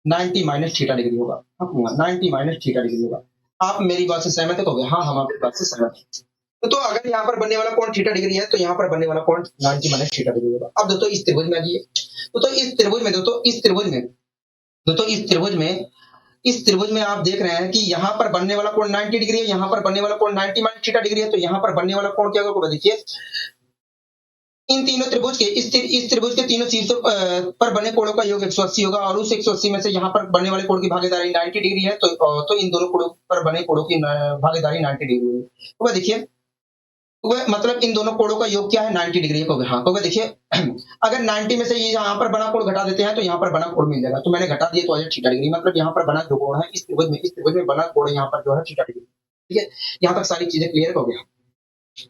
90 minus theta degree होगा। 90 माइनस थीटा डिग्री होगा। आप मेरी बात से सहमत है? तो हाँ, हम आपकी बात से सहमत है। तो अगर यहाँ पर बनने वाला कोण थीटा डिग्री है तो यहाँ पर बनने वाला कोण 90 माइनस थीटा डिग्री होगा। अब दोस्तों इस त्रिभुज में आइए, तो इस त्रिभुज में दोस्तों, इस त्रिभुज में आप देख रहे हैं कि यहाँ पर बनने वाला कोण 90 डिग्री है, यहाँ पर बनने वाला कोण 90 माइनस थीटा डिग्री है। तो यहाँ पर बनने वाला कोण क्या होगा? देखिए इन तीनों त्रिभुज के, इस त्रिभुज के तीनों शीर्षों पर बने कोणों का योग 180 होगा, और उस 180 में से यहाँ पर बनने वाले कोण की भागीदारी 90 डिग्री है। तो इन दोनों कोणों पर बने कोणों की भागीदारी 90 डिग्री है। तो देखिए, वह मतलब इन दोनों कोणों का योग क्या है? 90 डिग्री को। हाँ, तो देखिए अगर 90 में से ये यहाँ पर बना कोण घटा देते हैं तो यहाँ पर बना कोण मिल जाएगा। तो मैंने घटा दिया तो आ जाए थीटा डिग्री। मतलब यहाँ पर बना जो कोण है इस त्रिभुज में बना कोण यहाँ पर जो है थीटा डिग्री। ठीक है, यहाँ तक सारी चीजें क्लियर हो गया।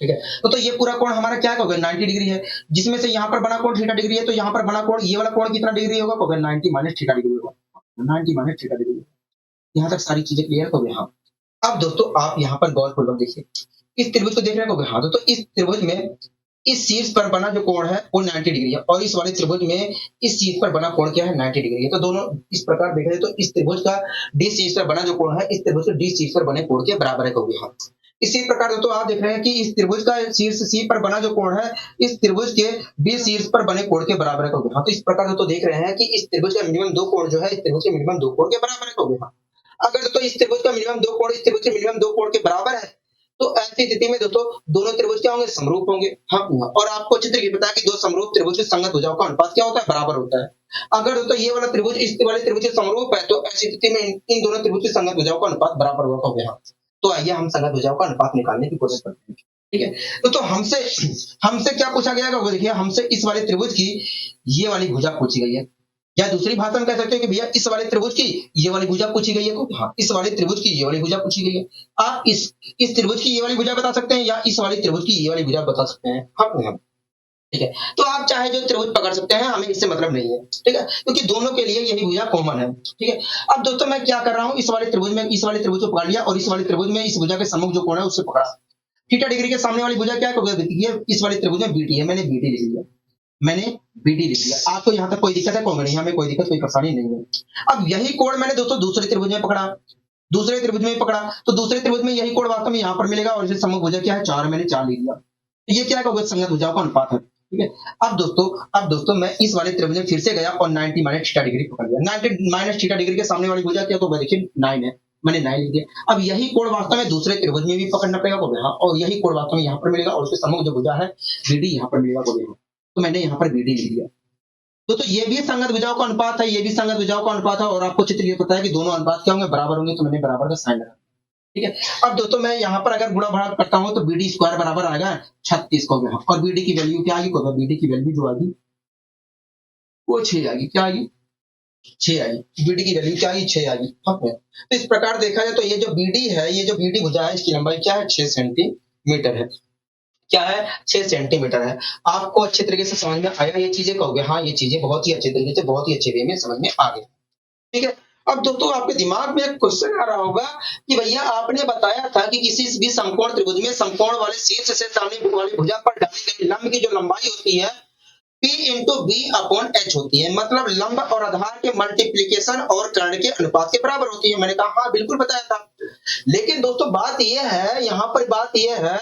ठीक है, तो ये पूरा कोण हमारा क्या होगा? 90 डिग्री है, जिसमें से यहाँ पर बना कोण थीटा डिग्री है। तो यहाँ पर बना कोण, ये वाला कोण कितना डिग्री होगा? 90 माइनस थीटा डिग्री होगा। 90 माइनस थीटा डिग्री। यहाँ तक सारी चीजें क्लियर हो गई। हाँ, अब दोस्तों आप यहाँ पर गौर पूर्वक देखिए, इस त्रिभुज को देख रहे हो? हाँ, तो इस त्रिभुज में इस शीर्ष पर बना जो कोण है वो 90 डिग्री है, और इस वाले त्रिभुज में इस शीर्ष पर बना कोण क्या है? 90 डिग्री है। तो दोनों इस प्रकार देख रहे, तो इस त्रिभुज का डी शीर्ष पर बना जो कोण है इस त्रिभुज के डी शीर्ष पर बने कोण के बराबर है। हाँ, इसी प्रकार दोस्तों आप देख रहे हैं कि इस त्रिभुज का शीर्ष सी पर बना जो कोण है इस त्रिभुज के बी शीर्ष पर बने कोण के बराबर है। हाँ, तो इस प्रकार दोस्तों देख रहे हैं कि इस त्रिभुज का मिनिमम दो कोण जो है इस त्रिभुज के मिनिमम दो कोण के बराबर है। हाँ, अगर तो इस त्रिभुज का मिनिमम दो कोण इस त्रिभुज के मिनिमम दो कोण के बराबर है तो ऐसी स्थिति में दोस्तों दोनों त्रिभुज क्या होंगे? समरूप होंगे। हाँ, और आपको अच्छी तरीके पता है कि दो समरूप त्रिभुज की संगत भुजाओं का अनुपात क्या होता है? बराबर होता है। अगर दोस्तों ये वाला त्रिभुज इस वाले त्रिभुज के समरूप है तो ऐसी स्थिति में इन दोनों त्रिभुज की संगत भुजाओं का अनुपात बराबर होगा। हो गया। तो आइए हम संगत भुजाओं का अनुपात निकालने की कोशिश करते हैं। ठीक है, तो हमसे क्या पूछा गया? वो देखिए, हमसे इस वाले त्रिभुज की ये वाली भुजा पूछी गई है, या दूसरी भाषा में कह सकते हैं कि भैया इस वाले त्रिभुज की ये वाली भुजा पूछी गई है। तो हाँ, इस वाले त्रिभुज की ये वाली भुजा पूछी गई है। आप इस त्रिभुज की ये वाली भुजा बता सकते हैं या इस वाली त्रिभुज की ये वाली भुजा बता सकते हैं। हाँ, ठीक है, तो आप चाहे जो त्रिभुज पकड़ सकते हैं, हमें इससे मतलब नहीं है। ठीक है, क्योंकि दोनों के लिए यही भुजा कॉमन है। ठीक है, अब दोस्तों मैं क्या कर रहा हूँ, इस वाले त्रिभुज को पकड़ लिया और इस वाले त्रिभुज में इस भुजा के सम्मुख जो कोण है उससे पकड़ा। थीटा डिग्री के सामने वाली भुजा क्या है? इस वाले त्रिभुज में बीटी है, मैंने बीटी लिख लिया। आपको यहाँ तक कोई दिक्कत है? कोई नहीं, हमें कोई दिक्कत कोई परेशानी नहीं है। अब यही कोण मैंने दोस्तों दूसरे त्रिभुज में पकड़ा, तो दूसरे त्रिभुज में यही कोण वास्तव में यहाँ पर मिलेगा, और इसे सम्मुख भुजा क्या है? 4, मैंने 4 ले लिया। ये क्या है? संगत भुजाओं का अनुपात है। ठीक है, अब दोस्तों मैं इस वाले त्रिभुज में फिर से गया और 90 माइनस थीटा डिग्री पकड़ लिया। 90 माइनस थीटा डिग्री के सामने वाली भुजा क्या? तो देखिए 9 है, मैंने 9 लिख दिया। अब यही कोण वास्तव में दूसरे त्रिभुज में भी पकड़ना पड़ेगा। और यही कोण वास्तव में यहाँ पर मिलेगा, और उसके सम्मुख जो भुजा है बीडी यहाँ पर मिलेगा। तो मैंने यहाँ पर बीडी लिख दिया। तो ये भी संगत भुजाओं का अनुपात है, ये भी संगत भुजाओं का अनुपात है, और आपको चित्र ये पता है कि दोनों अनुपात क्या होंगे? बराबर होंगे। तो मैंने बराबर का साइन लगा। ठीक है, अब दोस्तों मैं यहाँ पर अगर गुणा भाग करता हूँ तो बीडी स्क्वायर बराबर आएगा 36 को। और बीडी की वैल्यू क्या आएगी? बीडी की वैल्यू जो आएगी वो 6 आएगी। क्या आएगी? 6 आएगी। बीडी की वैल्यू क्या आएगी? 6 आएगी। तो इस प्रकार देखा जाए तो ये जो बीडी है, ये जो बीडी भुजा है, इसकी लंबाई क्या है? 6 सेंटीमीटर है। क्या है? 6 सेंटीमीटर है। आपको अच्छे तरीके से समझ में आया ये चीजें? कहोगे हाँ, ये चीजें बहुत ही अच्छे तरीके से, बहुत ही अच्छे वे में समझ में आ गई। ठीक है, अब दोस्तों आपके दिमाग में एक क्वेश्चन आ रहा होगा कि भैया आपने बताया था कि किसी भी समकोण त्रिभुज में समकोण वाले शीर्ष से सामने वाली भुजा पर डाली गई लंब की जो लंबाई होती है P into B upon H होती है, मतलब लंब और आधार के मल्टीप्लीकेशन और कर्ण के अनुपात के बराबर होती है। मैंने कहा हाँ बिल्कुल बताया था। लेकिन दोस्तों बात यह है, यहाँ पर बात यह है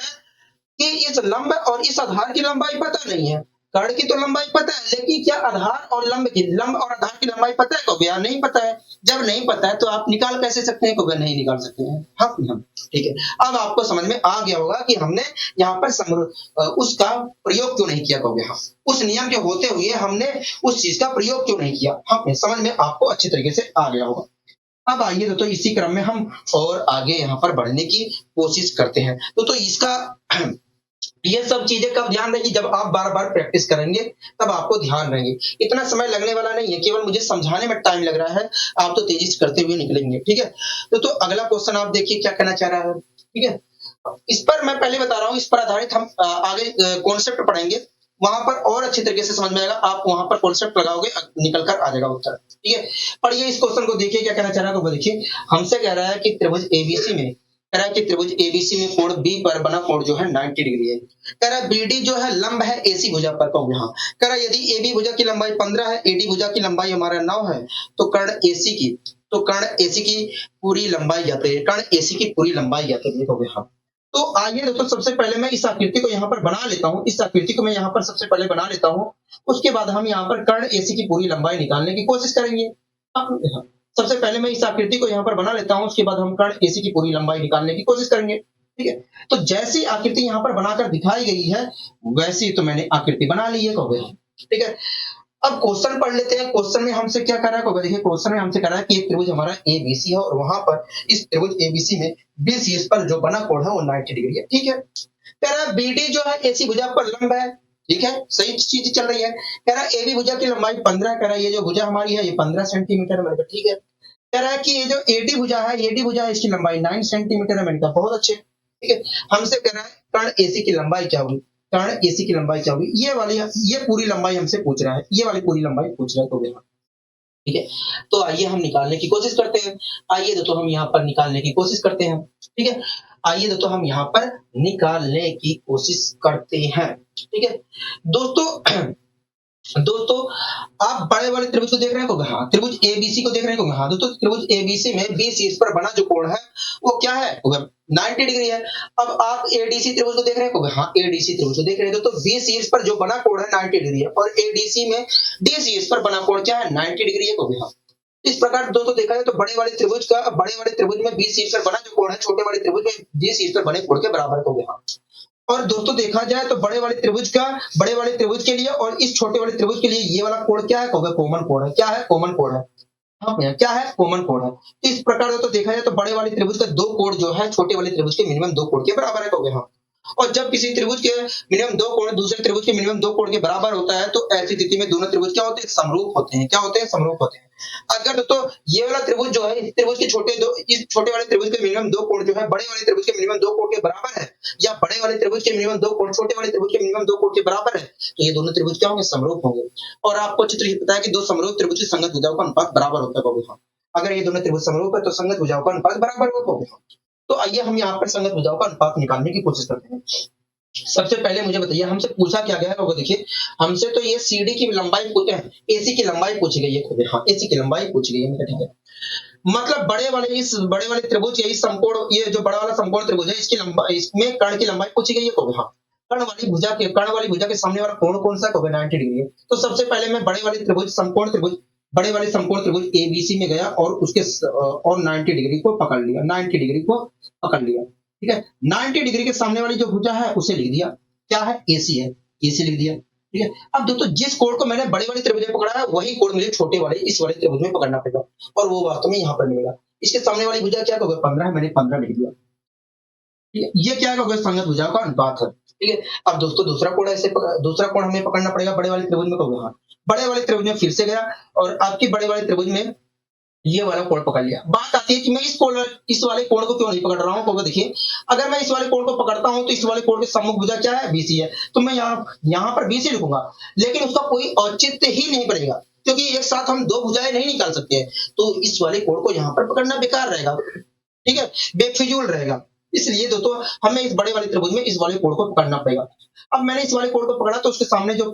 कि इस लंब और इस आधार की लंबाई पता नहीं है, कर्ण की तो लंबाई पता है, लेकिन क्या आधार और लंब और आधार की लंबाई पता है को भैया? नहीं पता है। जब नहीं पता है तो आप निकाल कैसे सकते हैं को भैया? नहीं निकाल सकते हैं हम। ठीक है, अब आपको समझ में आ गया होगा कि हमने यहाँ पर उसका प्रयोग क्यों नहीं किया को भैया? उस नियम के होते हुए हमने उस चीज का प्रयोग क्यों नहीं किया? हाँ, समझ में आपको अच्छी तरीके से आ गया होगा। अब आइए दोस्तों इसी क्रम में हम और आगे यहाँ पर बढ़ने की कोशिश करते हैं। तो इसका ये सब चीजें कब ध्यान रहेगी? जब आप बार बार प्रैक्टिस करेंगे तब आपको ध्यान रहेंगे। इतना समय लगने वाला नहीं है, केवल मुझे समझाने में टाइम लग रहा है, आप तो तेजी से करते हुए निकलेंगे। ठीक है, तो अगला क्वेश्चन आप देखिए क्या कहना चाह रहा है। ठीक है, इस पर मैं पहले बता रहा हूँ, इस पर आधारित हम आगे कॉन्सेप्ट पढ़ेंगे, वहां पर और अच्छी तरीके से समझ में आएगा। आप वहां पर कॉन्सेप्ट लगाओगे, निकल कर आ जाएगा उत्तर। ठीक है, पढ़िए इस क्वेश्चन को, देखिए क्या कहना चाह रहा है। तो देखिए हमसे कह रहा है कि त्रिभुज एबीसी में, कह रहा है कि त्रिभुज एबीसी में कोण बी पर बना कोण जो है 90 डिग्री है। कह रहा है बीडी जो है लंब है एसी भुजा पर। यहाँ कह रहा है यदि एबी भुजा की लंबाई 15 है, एडी भुजा की लंबाई हमारा 9 है, तो कर्ण एसी की पूरी लंबाई जाते हैं, कर्ण एसी की पूरी लंबाई जाते हैं। यहाँ तो आइए दोस्तों सबसे पहले मैं इस आकृति को यहाँ पर बना लेता हूँ, इस आकृति को मैं यहाँ पर सबसे पहले बना लेता हूँ। उसके बाद हम यहाँ पर कर्ण एसी की पूरी लंबाई निकालने की कोशिश करेंगे। सबसे पहले मैं इस आकृति को यहाँ पर बना लेता हूँ, उसके बाद हम कर्ण एसी की पूरी लंबाई निकालने की कोशिश करेंगे। ठीक है, तो जैसी आकृति यहाँ पर बनाकर दिखाई गई है वैसी तो मैंने आकृति बना ली है। ठीक है, अब क्वेश्चन पढ़ लेते हैं। क्वेश्चन में हमसे क्या कर रहा है? देखिए क्वेश्चन में हमसे कह रहा है कि एक त्रिभुज हमारा एबीसी है और वहां पर इस त्रिभुज एबीसी में बीसीएस पर जो बना कोण है वो 90 डिग्री है। ठीक है, कह रहा है बीडी जो है एसी भुजा पर लंब है। ठीक है, सही चीज चल रही है। कह रहा है एबी भुजा की लंबाई 15, कह रहा है ये जो भुजा हमारी है ये 15 सेंटीमीटर है। मैंने कहा ठीक है। कह रहा है कि ये जो एडी भुजा है, एडी भुजा है इसकी लंबाई 9 सेंटीमीटर है। मैंने कहा बहुत अच्छे। ठीक है, हमसे कह रहा है कर्ण एसी की लंबाई क्या होगी? कर्ण एसी की लंबाई क्या होगी? ये पूरी लंबाई हमसे पूछ रहा है, ये वाली पूरी लंबाई पूछ रहा है। तो यहाँ ठीक है, तो आइए हम निकालने की कोशिश करते हैं। आइए दोस्तों हम यहाँ पर निकालने की कोशिश करते हैं। ठीक है, आइए दोस्तों हम यहाँ पर निकालने की कोशिश करते हैं। ठीक है दोस्तों, आप बड़े वाले त्रिभुज को देख रहे हैं? हाँ, त्रिभुज एबीसी को देख रहे हैं? हाँ दोस्तों, त्रिभुज एबीसी में बीसीएस पर बना जो कोण है वो क्या है? 90 डिग्री है। अब आप एडीसी त्रिभुज को देख रहे हैं? हाँ, एडीसी त्रिभुज को देख रहे हैं। तो बीसीएस पर जो बना कोण है 90 डिग्री है और एडीसी में डीसीएस पर बना कोण क्या है? 90 डिग्री है। हाँ, इस प्रकार दोस्तों देखा जाए तो बड़े वाले त्रिभुज में बीसीएस पर बना जो कोण है छोटे वाले त्रिभुज में डीसीएस पर बने कोण के बराबर हो गया। और दोस्तों देखा जाए तो बड़े वाले त्रिभुज के लिए और इस छोटे वाले त्रिभुज के लिए ये वाला कोण क्या है? कॉमन कोण है। क्या है? कॉमन कोण है। हाँ भैया, क्या है? कॉमन कोण है। इस प्रकार तो देखा जाए तो बड़े वाले त्रिभुज का दो कोण जो है छोटे वाले त्रिभुज के मिनिमम दो कोण के बराबर है। कहोगे हाँ, और जब किसी त्रिभुज के मिनिमम दो कोण दूसरे त्रिभुज के मिनिमम दो कोण के बराबर होता है तो ऐसी स्थिति में दोनों त्रिभुज क्या होते हैं? समरूप होते हैं। क्या होते हैं? समरूप होते हैं। अगर तो ये वाला त्रिभुज जो है इस त्रिभुज के इस छोटे वाले त्रिभुज के मिनिमम दो कोण जो है बड़े वाले त्रिभुज के मिनिमम दो कोण के बराबर है, या बड़े वाले त्रिभुज के मिनिमम दो कोण छोटे वाले त्रिभुज के मिनिमम दो कोण के बराबर है, तो ये दोनों त्रिभुज क्या होंगे? समरूप होंगे। और आपको अच्छी तरह से पता है कि दो समरूप त्रिभुज की संगत भुजाओं का अनुपात बराबर होता है। अगर ये दोनों त्रिभुज समरूप है तो संगत भुजाओं का अनुपात बराबर होगा। तो आइए हम यहाँ पर संगत भुजाओं का अनुपात निकालने की कोशिश करते हैं। सबसे पहले मुझे बताइए हमसे पूछा क्या गया है? देखिए हमसे तो ये सीडी की लंबाई एसी की लंबाई पूछी गई है। हाँ, एसी की लंबाई पूछी गई है। ठीक है, मतलब बड़े वाले त्रिभुज के इस समकोण, ये जो बड़ा वाला समकोण त्रिभुज है इसकी लंबाई, इसमें कर्ण की लंबाई पूछी गई है। हाँ, कर्ण वाली भुजा के सामने वाला कोण कौन सा? 90 डिग्री है। तो सबसे पहले मैं बड़े वाले समकोण त्रिभुज एबीसी में गया और उसके और 90 डिग्री को पकड़ लिया। ठीक है, 90 डिग्री के सामने वाली जो भुजा है उसे लिख दिया। क्या है? एसी है, एसी लिख दिया। ठीक है, अब दोस्तों जिस कोण को मैंने बड़े वाले त्रिभुज में पकड़ा है वही कोण मुझे छोटे वाले इस वाले त्रिभुज में पकड़ना पड़ेगा और वो वास्तव में यहाँ पर मिलेगा। इसके सामने वाली भुजा क्या होगा? 15 है, मैंने 15 लिख दिया। ठीक है, ये क्या होगा? संगत भुजाओं का अनुपात है। ठीक है, अब दोस्तों दूसरा कोण हमें पकड़ना पड़ेगा बड़े वाले त्रिभुज में। हाँ, बड़े वाले त्रिभुज में फिर से गया और आपकी बड़े वाले त्रिभुज में ये वाला कोण पकड़ लिया। बात आती है कि मैं इस वाले कोण को क्यों नहीं पकड़ रहा हूँ? देखिए अगर मैं इस वाले कोण को पकड़ता हूं तो इस वाले कोण के सम्मुख भुजा क्या है? बीसी है। तो मैं यहाँ पर बीसी लिखूंगा, लेकिन उसका कोई औचित्य ही नहीं बनेगा क्योंकि एक साथ हम दो भुजाएं नहीं निकाल सकते हैं। तो इस वाले कोण को यहाँ पर पकड़ना बेकार रहेगा। ठीक है, बेफिजूल रहेगा। इसलिए दोस्तों हमें इस बड़े वाले त्रिभुज में इस वाले कोण को पकड़ना पड़ेगा। अब मैंने इस वाले कोण को पकड़ा तो उसके सामने जो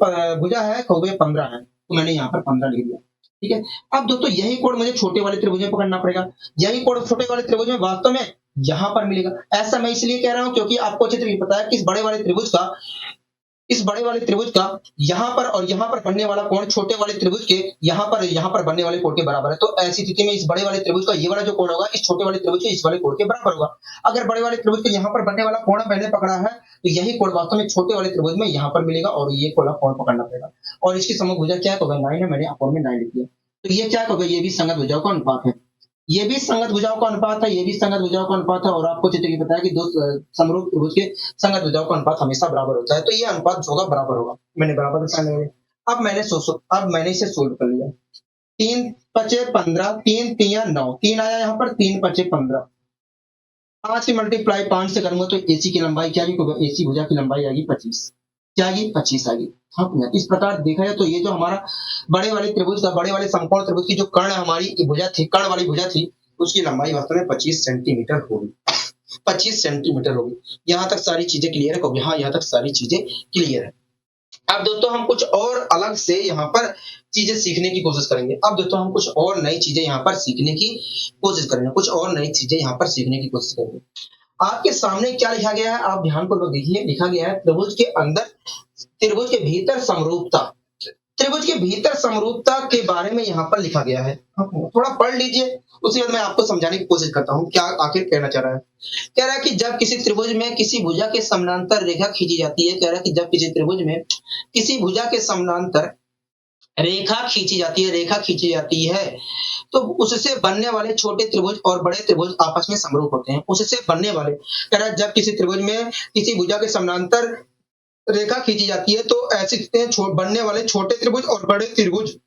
भुजा है वो 15 है, तो मैंने यहाँ पर 15 लिख दिया। ठीक है, अब दोस्तों यही कोण मुझे छोटे वाले त्रिभुज में पकड़ना पड़ेगा। यही कोण छोटे वाले त्रिभुज में वास्तव में यहाँ पर मिलेगा। ऐसा मैं इसलिए कह रहा हूँ क्योंकि आपको अच्छी तरीके पता है कि इस बड़े वाले त्रिभुज का यहाँ पर और यहाँ पर बनने वाला कोण छोटे वाले त्रिभुज के यहाँ पर बनने वाले कोण के बराबर है। तो ऐसी स्थिति में इस बड़े वाले त्रिभुज का ये वाला जो कोण होगा इस छोटे वाले त्रिभुज के इस वाले कोण के बराबर होगा। अगर बड़े वाले त्रिभुज के यहाँ पर बनने वाला कोण मैंने पकड़ा है तो यही कोण वास्तव में छोटे वाले त्रिभुज में यहाँ पर मिलेगा और ये कोण पकड़ना पड़ेगा। और इसकी समभुजा क्या है, तो 9 है, मैंने अपोन में 9 लिख दिया। तो ये क्या होगा, ये भी संगत भुजाओं का अनुपात है, ये भी संगत भुजाओं का अनुपात है, ये भी संगत भुजाओं का अनुपात है। और आपको चित्र की पता है कि दो समरूप त्रिभुज के संगत भुजाओं का अनुपात हमेशा बराबर होता है, तो ये अनुपात होगा बराबर होगा। मैंने बराबर साइन लगाया। अब मैंने इसे सोल्व कर लिया। 3 पचे 15, 3 तिया 9, 3 आया यहाँ पर, 3 पचे 15, 5 की मल्टीप्लाई 5 से करूंगा तो एसी की लंबाई क्या आएगी, एसी भुजा की लंबाई आएगी 25, क्या आएगी 25 आएगी। हाँ, इस प्रकार देखा जाए तो ये जो हमारा बड़े वाले त्रिभुज का, बड़े वाले समकोण त्रिभुज की जो कर्ण हमारी भुजा थी, कर्ण वाली भुजा थी, उसकी लंबाई वास्तव में 25 सेंटीमीटर होगी, 25 सेंटीमीटर होगी। यहाँ तक सारी चीजें क्लियर है? हाँ, यहाँ तक सारी चीजें क्लियर है। अब दोस्तों हम कुछ और अलग से यहाँ पर चीजें सीखने की कोशिश करेंगे। अब दोस्तों हम कुछ और नई चीजें यहाँ पर सीखने की कोशिश करेंगे, कुछ और नई चीजें यहाँ पर सीखने की कोशिश करेंगे। आपके सामने क्या लिखा गया है, आप ध्यानपूर्वक देखिए। लिखा गया है त्रिभुज के अंदर, त्रिभुज के भीतर समरूपता, त्रिभुज के भीतर समरूपता के बारे में यहाँ पर लिखा गया है। थोड़ा पढ़ लीजिए, उसके बाद मैं आपको समझाने की कोशिश करता हूँ क्या आखिर कहना चाह रहा है। कह रहा है कि जब किसी त्रिभुज में किसी भुजा के समानांतर रेखा खींची जाती है, कह रहा है कि जब किसी त्रिभुज में किसी भुजा के समानांतर रेखा खींची जाती है तो उससे बनने वाले छोटे त्रिभुज और बड़े त्रिभुज आपस में समरूप होते हैं। उससे बनने वाले, कह रहा है जब किसी त्रिभुज में किसी भुजा के समानांतर रेखा खींची जाती है तो ऐसे बनने वाले छोटे त्रिभुज और बड़े त्रिभुज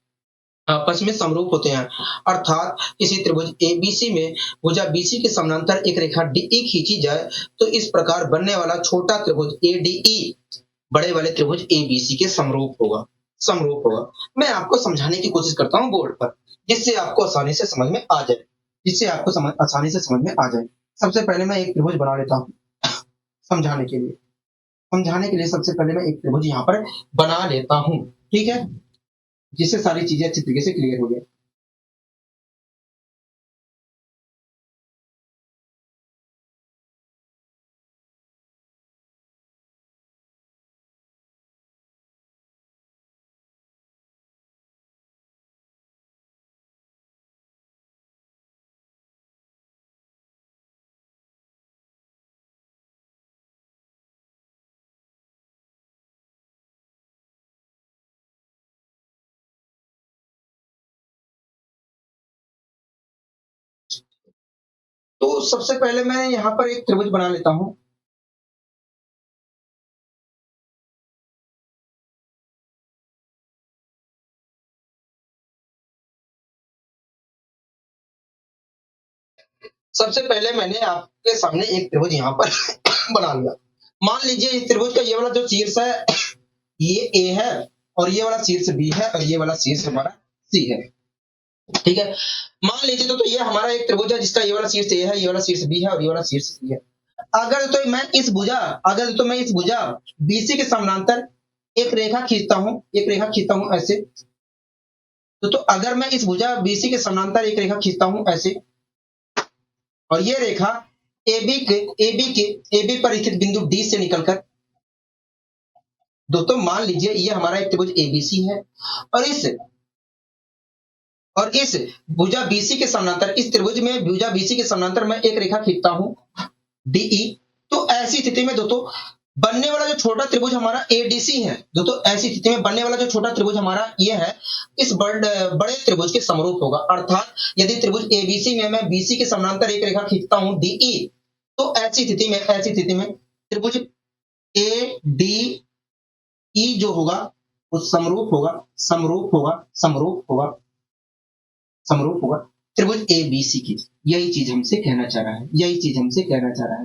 आपस में समरूप होते हैं। अर्थात किसी त्रिभुज एबीसी में भुजा बीसी के समानांतर एक रेखा डीई खींची जाए तो इस प्रकार बनने वाला छोटा त्रिभुज एडीई बड़े वाले त्रिभुज एबीसी के समरूप होगा। मैं आपको समझाने की कोशिश करता हूँ बोर्ड पर, जिससे आपको आसानी से समझ में आ जाए। सबसे पहले मैं एक त्रिभुज बना लेता हूँ समझाने के लिए सबसे पहले मैं एक त्रिभुज यहाँ पर बना लेता हूँ, ठीक है, जिससे सारी चीजें अच्छी तरीके से क्लियर हो जाए। तो सबसे पहले मैं यहाँ पर एक त्रिभुज बना लेता हूँ। सबसे पहले मैंने आपके सामने एक त्रिभुज यहाँ पर बना लिया। मान लीजिए इस त्रिभुज का ये वाला जो शीर्ष है ये ए है और ये वाला शीर्ष बी है और ये वाला शीर्ष हमारा सी है, ठीक है। मान लीजिए तो ये हमारा एक त्रिभुज है जिसका ये वाला शीर्ष ए है, ये वाला शीर्ष बी है और ये वाला शीर्ष सी है। अगर तो मैं इस भुजा बीसी के समानांतर एक रेखा खींचता हूं ऐसे, तो अगर मैं इस भुजा बीसी के समानांतर एक रेखा खींचता हूं ऐसे, और ये रेखा एबी पर स्थित बिंदु डी से निकलकर, दोस्तों मान लीजिए ये हमारा एक त्रिभुज एबीसी है और इस भुजा बीसी के समानांतर, इस त्रिभुज में भुजा बीसी के समानांतर मैं एक रेखा खींचता हूं डीई, तो ऐसी स्थिति में दोस्तों बनने वाला जो छोटा त्रिभुज हमारा एडीसी है, दोस्तों ऐसी स्थिति में बनने वाला जो छोटा त्रिभुज हमारा ये है इस बड़े त्रिभुज के समरूप होगा। अर्थात यदि त्रिभुज एबीसी में मैं बीसी के समानांतर एक रेखा खींचता हूं डीई, तो ऐसी स्थिति में त्रिभुज ए डी ई जो होगा वो समरूप होगा त्रिभुज एबीसी की। यही चीज हमसे कहना चाह रहा है।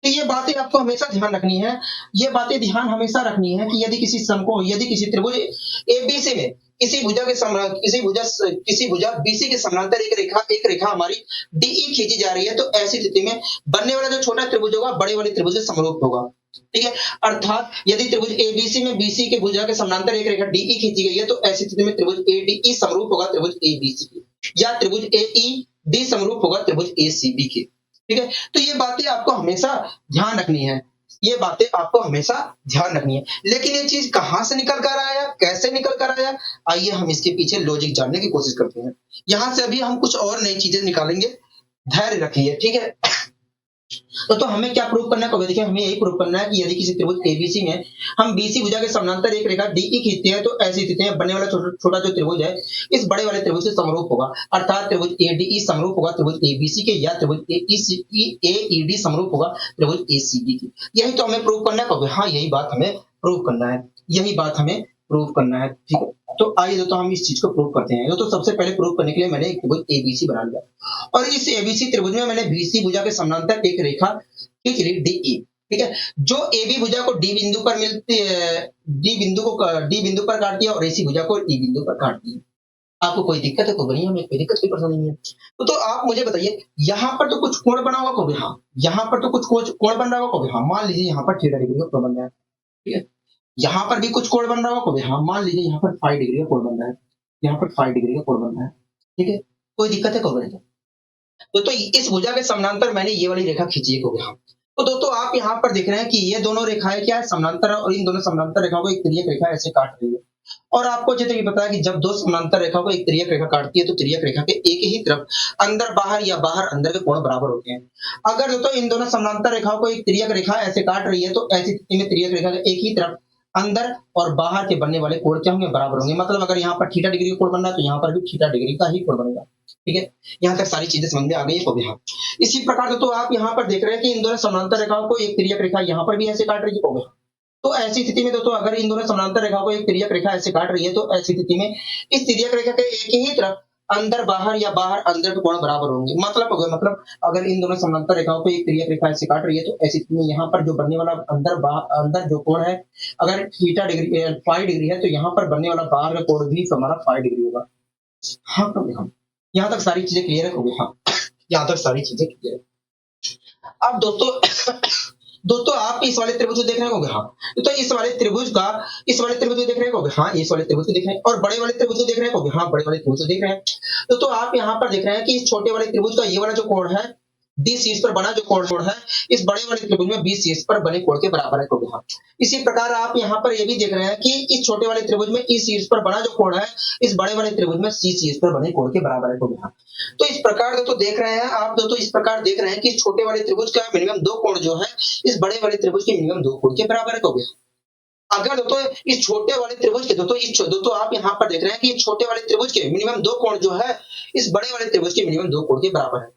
तो ये बातें आपको हमेशा ध्यान रखनी है। ये बातें ध्यान हमेशा रखनी है कि यदि किसी त्रिभुज एबीसी में किसी भुजा बीसी के समानांतर एक रेखा हमारी डीई खींची जा रही है, तो ऐसी स्थिति में बनने वाला जो छोटा त्रिभुज होगा बड़े वाले त्रिभुज के समरूप होगा। ठीक है, अर्थात यदि त्रिभुज एबीसी में बीसी के भुजा के समानांतर एक रेखा डीई खींची गई है, तो ऐसी स्थिति में त्रिभुज एडीई समरूप होगा त्रिभुज एबीसी के, या त्रिभुज एईडी समरूप होगा त्रिभुज एसीबी के। ठीक है, तो ये बातें आपको हमेशा ध्यान रखनी है, ये बातें आपको हमेशा ध्यान रखनी है। लेकिन ये चीज कहां से निकल कर आया, कैसे निकल कर आया, आइए हम इसके पीछे लॉजिक जानने की कोशिश करते हैं। यहां से अभी हम कुछ और नई चीजें निकालेंगे, धैर्य रखिए। ठीक है, तो हमें क्या प्रूव करना है, देखिए हमें यही प्रूव करना है कि यदि किसी त्रिभुज एबीसी में हम बीसी भुजा के समानांतर एक रेखा डीई खींचते हैं, तो ऐसी स्थिति में बनने वाला छोटा जो त्रिभुज है इस बड़े वाले त्रिभुज से समरूप होगा, अर्थात त्रिभुज एडीई समरूप होगा त्रिभुज एबीसी के, या त्रिभुज एईडी समरूप होगा त्रिभुज एसीबी के। यही तो हमें प्रूव करना है। हाँ, यही बात हमें प्रूव करना है, यही बात हमें प्रूव करना है। ठीक है, तो आइए तो हम इस चीज को प्रूव करते हैं। तो सबसे पहले प्रूव करने के लिए मैंने एक त्रिभुज एबीसी बना लिया, और इस एबीसी त्रिभुज में मैंने बीसी भुजा के समानांतर एक रेखा खींच ली डीई। ठीक है, जो एबी भुजा को डी बिंदु पर मिलती है, डी बिंदु पर काटती है, और एसी भुजा को ई बिंदु पर काटती है। आपको कोई दिक्कत है? कोई नहीं, हमें कोई दिक्कत, कोई परेशानी नहीं है। तो आप मुझे बताइए, यहाँ पर तो कुछ कोण बना हुआ कभी, हाँ यहाँ पर तो कुछ कोण बन रहा होगा कभी, हाँ मान लीजिए यहाँ पर 3 डिग्री का कोण बन रहा है। ठीक है, यहाँ पर भी कुछ कोण बन रहा होगा कभी, हाँ मान लीजिए यहाँ पर 5 डिग्री का कोण बन रहा है, यहाँ पर 5 डिग्री का कोण बन रहा है। ठीक है, कोई दिक्कत है कभी नहीं। तो इस भुजा के समानांतर मैंने ये वाली रेखा खींची है। हाँ, तो दोस्तों आप यहाँ पर देख रहे हैं कि ये दोनों रेखाएं क्या है, समानांतर है, और इन दोनों समानांतर रेखाओं को एक तिर्यक रेखा ऐसे काट रही है। और आपको जैसे कि पता है कि जब दो समानांतर रेखाओं को एक तिर्यक रेखा काटती है, तो तिर्यक रेखा के एक ही तरफ अंदर बाहर या बाहर अंदर के कोण बराबर होते हैं। अगर दोस्तों इन दोनों समानांतर रेखाओं को एक तिर्यक रेखा ऐसे काट रही है, तो ऐसी स्थिति में तिर्यक रेखा के एक ही तरफ अंदर और बाहर के बनने वाले कोण क्या होंगे, बराबर होंगे। मतलब अगर यहाँ पर थीटा डिग्री का कोण बन रहा है, तो यहाँ पर भी थीटा डिग्री का ही कोण बनेगा। ठीक है, यहाँ तक सारी चीजें समझ में आ गई है। हाँ, इसी प्रकार तो आप यहाँ पर देख रहे हैं कि इन दोनों समानांतर रेखाओं को एक तिर्यक रेखा यहाँ पर भी ऐसे काट रही है। तो ऐसी स्थिति में दोस्तों अगर इन दोनों समानांतर रेखाओं को एक तिर्यक रेखा ऐसे काट रही है, तो ऐसी स्थिति में इस तिर्यक रेखा के एक ही तरफ अंदर बाहर या बाहर अंदर के कोण बराबर होंगे। मतलब अगर इन दोनों समानांतर रेखाओं को एक तिर्यक रेखा ऐसे काट रही है, तो ऐसी स्थिति में यहाँ पर जो बनने वाला अंदर जो कोण है, अगर थीटा डिग्री 5 डिग्री है, तो यहाँ पर बनने वाला बाहर का कोण भी हमारा 5 डिग्री होगा। हाँ, हम यहाँ तक सारी चीजें क्लियर है। हाँ, यहाँ तक सारी चीजें क्लियर है। अब दोस्तों आप इस वाले त्रिभुज को देख रहे होंगे। हाँ, तो इस वाले त्रिभुज को देख रहे होंगे। हाँ, इस वाले त्रिभुज को देख रहे हैं, और बड़े वाले त्रिभुज को देख रहे होंगे। हाँ, बड़े वाले त्रिभुज को देख रहे हैं। तो आप यहाँ पर देख रहे हैं कि इस छोटे वाले त्रिभुज का ये वाला जो कोण है, डी शीर्ष पर बना जो कोण है, इस बड़े वाले त्रिभुज में बी शीर्ष पर बने कोण के बराबर है। हाँ, इसी प्रकार आप यहाँ पर ये भी देख रहे हैं कि इस छोटे वाले त्रिभुज में ई शीर्ष पर बना जो कोण है, इस बड़े वाले त्रिभुज में सी शीर्ष पर बने कोण के बराबर है। हाँ, तो इस प्रकार दोस्तों देख रहे हैं आप, दोस्तों इस प्रकार देख रहे हैं कि इस छोटे वाले त्रिभुज का मिनिमम 2 कोण जो है, इस बड़े वाले त्रिभुज के मिनिमम 2 कोण के बराबर है। अगर दोस्तों इस छोटे वाले त्रिभुज के दोस्तों आप यहाँ पर देख रहे हैं कि छोटे वाले त्रिभुज के मिनिमम 2 कोण जो है, इस बड़े वाले त्रिभुज के मिनिमम 2 कोण के बराबर है।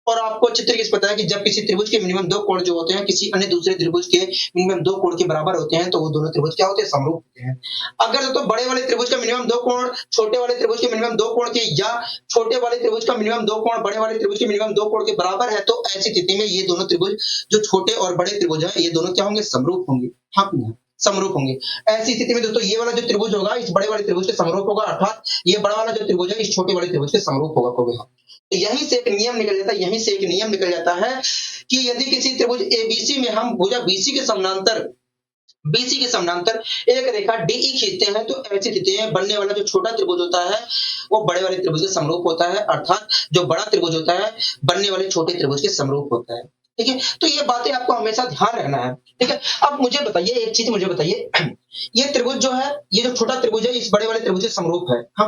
और आपको अच्छी तरीके से पता है कि जब किसी त्रिभुज के मिनिमम 2 कोण जो होते हैं किसी अन्य दूसरे त्रिभुज के मिनिमम 2 कोण के बराबर होते हैं, तो वो दोनों त्रिभुज क्या होते हैं, समरूप होते हैं। अगर दोस्तों बड़े वाले त्रिभुज का मिनिमम 2 कोण छोटे वाले त्रिभुज के मिनिमम 2 कोण के, या छोटे वाले त्रिभुज का मिनिमम 2 कोण बड़े वाले त्रिभुज के मिनिमम 2 कोण के बराबर है, तो ऐसी स्थिति में ये दोनों त्रिभुज जो छोटे और बड़े त्रिभुज है, ये दोनों क्या होंगे, समरूप होंगे। हाँ, समरूप होंगे। ऐसी स्थिति में दोस्तों ये वाला जो त्रिभुज होगा इस बड़े वाले त्रिभुज के समरूप होगा, अर्थात ये बड़ा वाला जो त्रिभुज है इस छोटे वाले त्रिभुज के समरूप होगा। तो यहीं से एक नियम निकल जाता है कि यदि किसी त्रिभुज एबीसी में हम भुजा बीसी के समानांतर एक रेखा डीई खींचते हैं, तो ऐसी स्थिति में बनने वाला जो छोटा त्रिभुज होता है वो बड़े वाले त्रिभुज के समरूप होता है, अर्थात जो बड़ा त्रिभुज होता है बनने वाले छोटे त्रिभुज के समरूप होता है। ठीक है, तो ये बातें आपको हमेशा ध्यान रखना है। ठीक है, अब मुझे बताइए एक चीज, ये त्रिभुज जो है, ये जो छोटा त्रिभुज है इस बड़े वाले त्रिभुज से समरूप है। हाँ,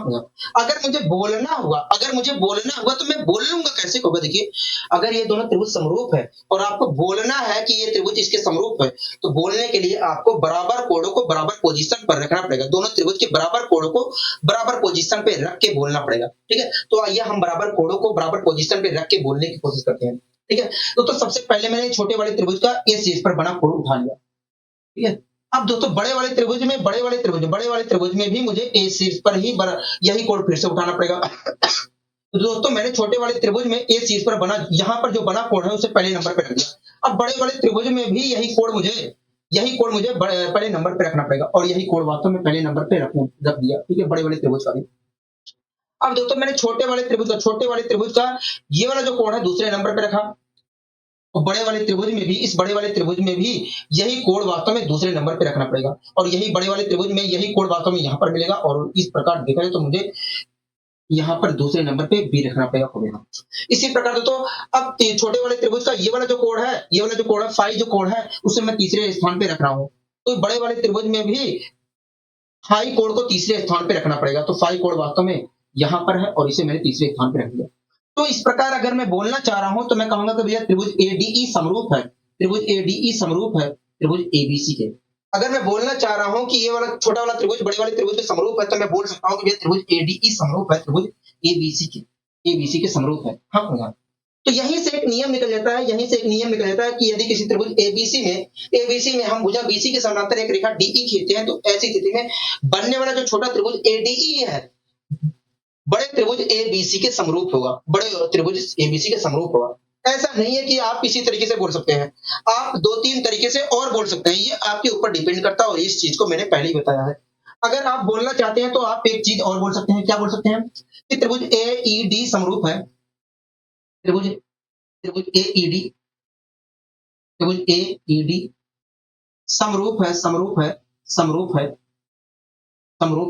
अगर मुझे बोलना हुआ तो मैं बोल लूंगा कैसे होगा। देखिए, अगर ये दोनों त्रिभुज समरूप है और आपको बोलना है कि ये त्रिभुज इसके समरूप है, तो बोलने के लिए आपको बराबर कोणों को बराबर पोजीशन पर रखना पड़ेगा। दोनों त्रिभुज के बराबर कोणों को बराबर पोजीशन पे रख के बोलना पड़ेगा। ठीक है, तो आइए हम बराबर कोणों को बराबर पोजीशन पे रख के बोलने की कोशिश करते हैं। ठीक है, तो सबसे पहले मैंने छोटे वाले त्रिभुज का ए शीर्ष पर बना कोण उठा लिया। ठीक है, अब दोस्तों बड़े वाले त्रिभुज में भी मुझे ए शीर्ष पर ही यही कोण फिर से उठाना पड़ेगा। तो दोस्तों मैंने छोटे वाले त्रिभुज में ए शीर्ष पर बना, यहाँ पर जो बना कोण है उसे पहले नंबर पर रख दिया। अब बड़े वाले त्रिभुज में भी यही कोण मुझे पहले नंबर पे रखना पड़ेगा और यही कोण वास्तव में पहले नंबर पे रख दिया, ठीक है, बड़े वाले त्रिभुज का भी। अब दोस्तों मैंने छोटे वाले त्रिभुज का ये वाला जो कोण है दूसरे नंबर पे रखा, और इस बड़े वाले त्रिभुज में भी यही कोण वास्तव में दूसरे नंबर पे रखना पड़ेगा और यही बड़े वाले त्रिभुज में यही कोण वास्तव में यहाँ पर मिलेगा और इस प्रकार देखा जाए तो मुझे यहाँ पर दूसरे नंबर पे बी रखना पड़ेगा कोण यहाँ। इसी प्रकार दोस्तों अब छोटे वाले त्रिभुज का ये वाला जो कोण है फाई जो कोण है उसे मैं तीसरे स्थान पे रख रहा हूँ। तो बड़े वाले त्रिभुज में भी फाई कोण को तीसरे स्थान पे रखना पड़ेगा, तो फाई कोण वास्तव में यहाँ पर है और इसे मैंने तीसरे स्थान पे रख दिया। तो इस प्रकार अगर मैं बोलना चाह रहा हूं तो मैं कहूंगा कि भैया त्रिभुज एडीई समरूप है, त्रिभुज एबीसी के। अगर मैं बोलना चाह रहा हूं कि ये वाला छोटा वाला त्रिभुज बड़े वाले त्रिभुज के समरूप है तो मैं बोल सकता हूं कि भैया त्रिभुज एडीई समरूप है त्रिभुज एबीसी के समरूप है। हाँ भैया, तो यहीं से एक नियम निकल जाता है कि यदि किसी त्रिभुज एबीसी में हम भुजा बीसी के समानांतर एक रेखा डीई खींचते हैं तो ऐसी स्थिति में बनने वाला जो छोटा त्रिभुज एडीई है बड़े त्रिभुज एबीसी के समरूप होगा, ऐसा नहीं है कि आप इसी तरीके से बोल सकते हैं, आप 2-3 तरीके से और बोल सकते हैं, ये आपके ऊपर डिपेंड करता है और इस चीज को मैंने पहले ही बताया है। अगर आप बोलना चाहते हैं तो आप एक चीज और बोल सकते हैं, क्या बोल सकते हैं कि त्रिभुज एईडी समरूप है, त्रिभुज त्रिभुज एईडी त्रिभुज एईडी समरूप